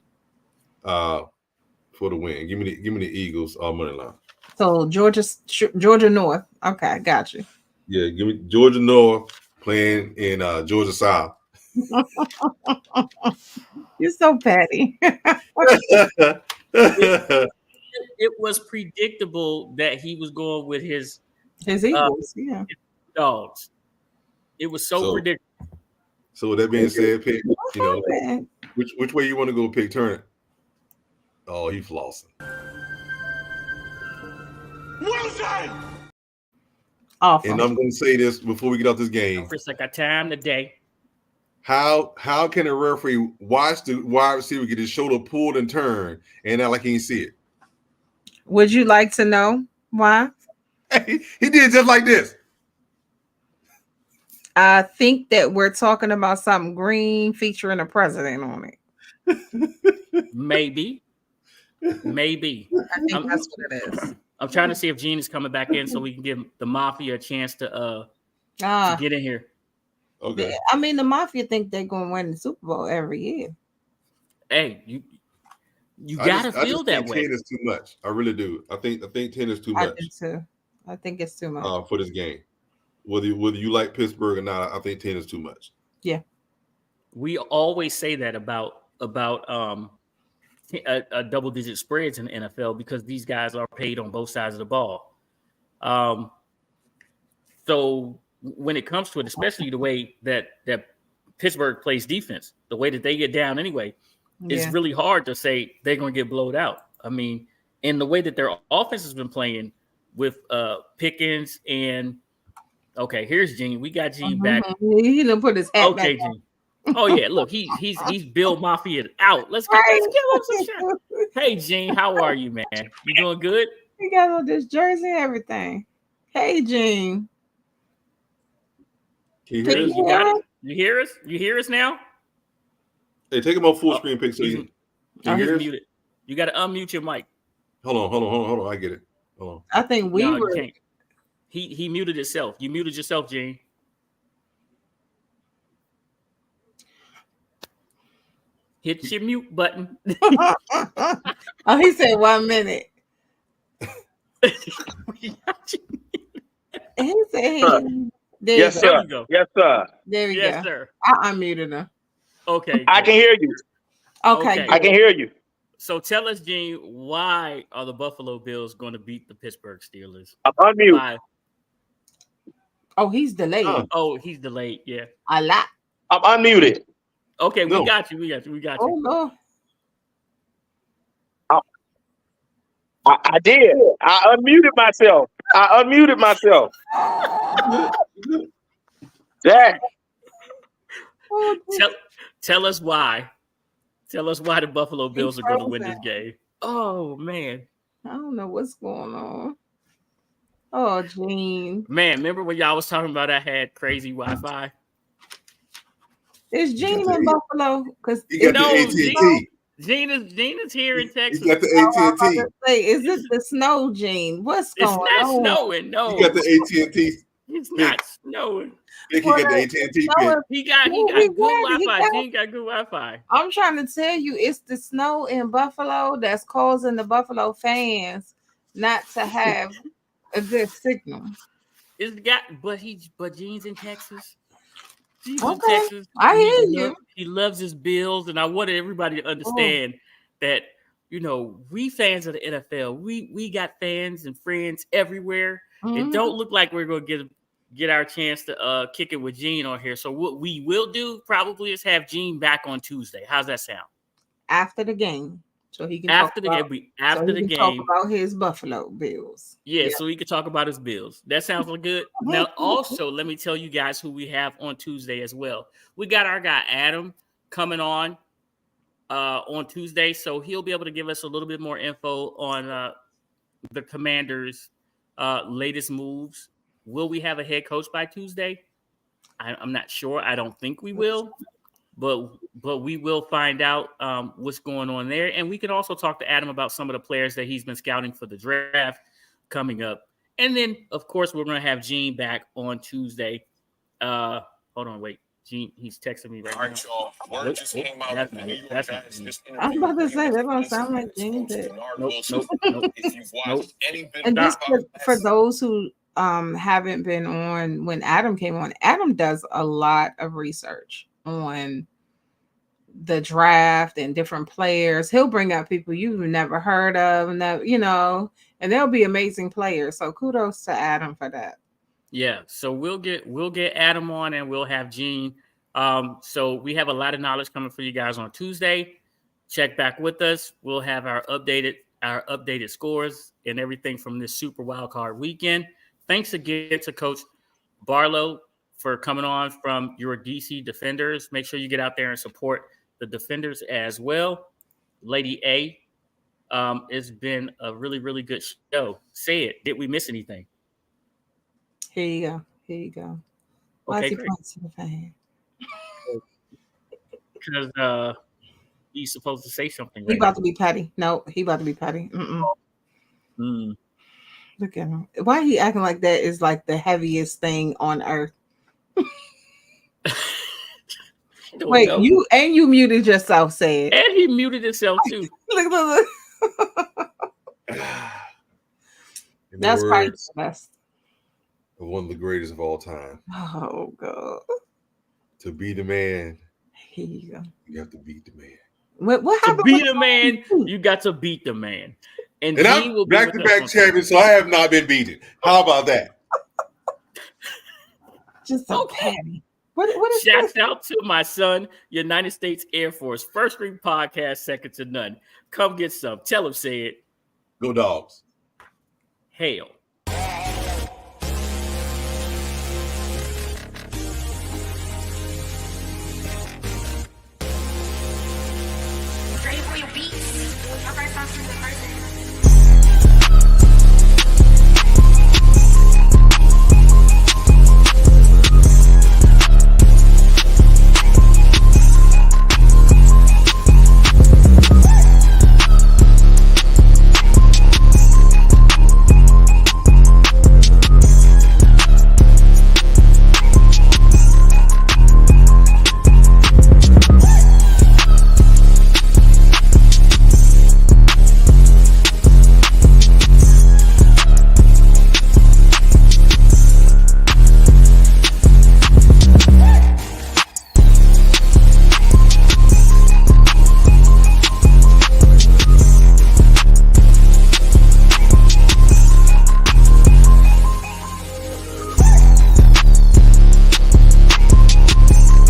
For the win. Give me the Eagles money line. So Georgia North. Okay, got you. Yeah, give me Georgia North playing in Georgia South. You're so petty. It was predictable that he was going with his Eagles, his dogs. It was so predictable. So with that being said, pick, which way you want to go, pick turn? Oh, he flossing. Wilson! Awful. And I'm going to say this before we get off this game. Chris, I got time today. How can a referee watch the wide receiver get his shoulder pulled and turned and not like he didn't see it? Would you like to know why? He did just like this. I think that we're talking about something green featuring a president on it. Maybe. I think that's what it is. I'm trying to see if Gene is coming back in so we can give the Mafia a chance to get in here. Okay. I mean, the Mafia think they're going to win the Super Bowl every year. Hey, you gotta feel that way. 10 is too much. I really do. I think 10 is too much. I do too. I think it's too much for this game. Whether you like Pittsburgh or not, I think 10 is too much. Yeah. We always say that about a double-digit spreads in the NFL because these guys are paid on both sides of the ball. So when it comes to it, especially the way that Pittsburgh plays defense, the way that they get down anyway, it's really hard to say they're going to get blowed out. I mean, in the way that their offense has been playing with Pickens and okay, here's Gene. We got Gene back. He didn't put his hat back. Gene. Oh yeah, look, he's Bill Mafia out. Let's give him some shot. Hey Gene, how are you, man? You doing good? He got on this jersey and everything. Hey Gene. Can you hear us? You got it? You hear us? You hear us now? Hey, take him off full screen pic so you can hear us? Muted. You got to unmute your mic. Hold on. I get it. Hold on. I think we were. He muted himself. You muted yourself, Gene. Hit your mute button. Oh, he said 1 minute. He said, yes, sir. Yes, sir. There we go. Yes, sir. I unmuted him. Okay. I can hear you. Okay. I can hear you. So tell us, Gene, why are the Buffalo Bills going to beat the Pittsburgh Steelers? I'm unmuted. Why? Oh, he's delayed. Oh, he's delayed. Yeah. A lot. I'm unmuted. Okay, we got you. We got you. Oh, no. I did. I unmuted myself. Jack. Tell us why Tell us why the Buffalo Bills are going to win this game. Oh, man. I don't know what's going on. Oh, Gene. Man, remember when y'all was talking about I had crazy Wi-Fi? Is Gene in Buffalo? Because you got the AT&T. Gene is here in Texas. You got the AT&T. Say, is it the snow, Gene? What's going on? It's not snowing. No, you got the AT&T. It's not snowing. He got the AT&T. He got good Wi-Fi. Gene got good Wi-Fi. I'm trying to tell you, it's the snow in Buffalo that's causing the Buffalo fans not to have a good signal. But Gene's in Texas. He's in Okay, Texas. I hear you. He loves his Bills, and I wanted everybody to understand that, you know, we fans of the NFL, we got fans and friends everywhere. It don't look like we're going to get our chance to kick it with Gene on here. So what we will do probably is have Gene back on Tuesday. How's that sound? After the game. So he can talk about his Buffalo Bills. Yeah, so he can talk about his Bills. That sounds good. Now, also, let me tell you guys who we have on Tuesday as well. We got our guy Adam coming on Tuesday, so he'll be able to give us a little bit more info on the Commanders' latest moves. Will we have a head coach by Tuesday? I'm not sure. I don't think we will. But we will find out what's going on there. And we can also talk to Adam about some of the players that he's been scouting for the draft coming up. And then, of course, we're going to have Gene back on Tuesday. Hold on, wait. Gene, he's texting me right now. All right, y'all. Word just came out that the New York Giants just I'm about to say, that don't sound like Gene did. Nope. If you've watched any bit And just for those who haven't been on when Adam came on, Adam does a lot of research on the draft and different players. He'll bring out people you've never heard of, and that, you know, and they'll be amazing players. So kudos to Adam for that. Yeah, so we'll get Adam on, and we'll have Gene. So we have a lot of knowledge coming for you guys on Tuesday. Check back with us. We'll have our updated scores and everything from this Super Wildcard weekend. Thanks again to Coach Barlow for coming on from your DC Defenders. Make sure you get out there and support the Defenders as well. Lady A, it's been a really, really good show. Say it. Did we miss anything? Here you go. Why is he pointing to the fan? Because he's supposed to say something. He about to be petty. No, he about to be petty. Look at him. Why he acting like that is like the heaviest thing on earth? Wait, know. You muted yourself, say it. And he muted himself too. Look. That's probably the best. One of the greatest of all time. Oh God. To be the man. Here you go. You have to beat the man. What happened? To be the man, you got to beat the man. And I'm back-to-back champion, so I have not been beaten. How about that? Just so petty. What is Shouts out to my son, United States Air Force, First String Podcast, second to none. Come get some. Tell him, say it. Go Dogs. Hail. Ready for your beats? All right, faster than the person.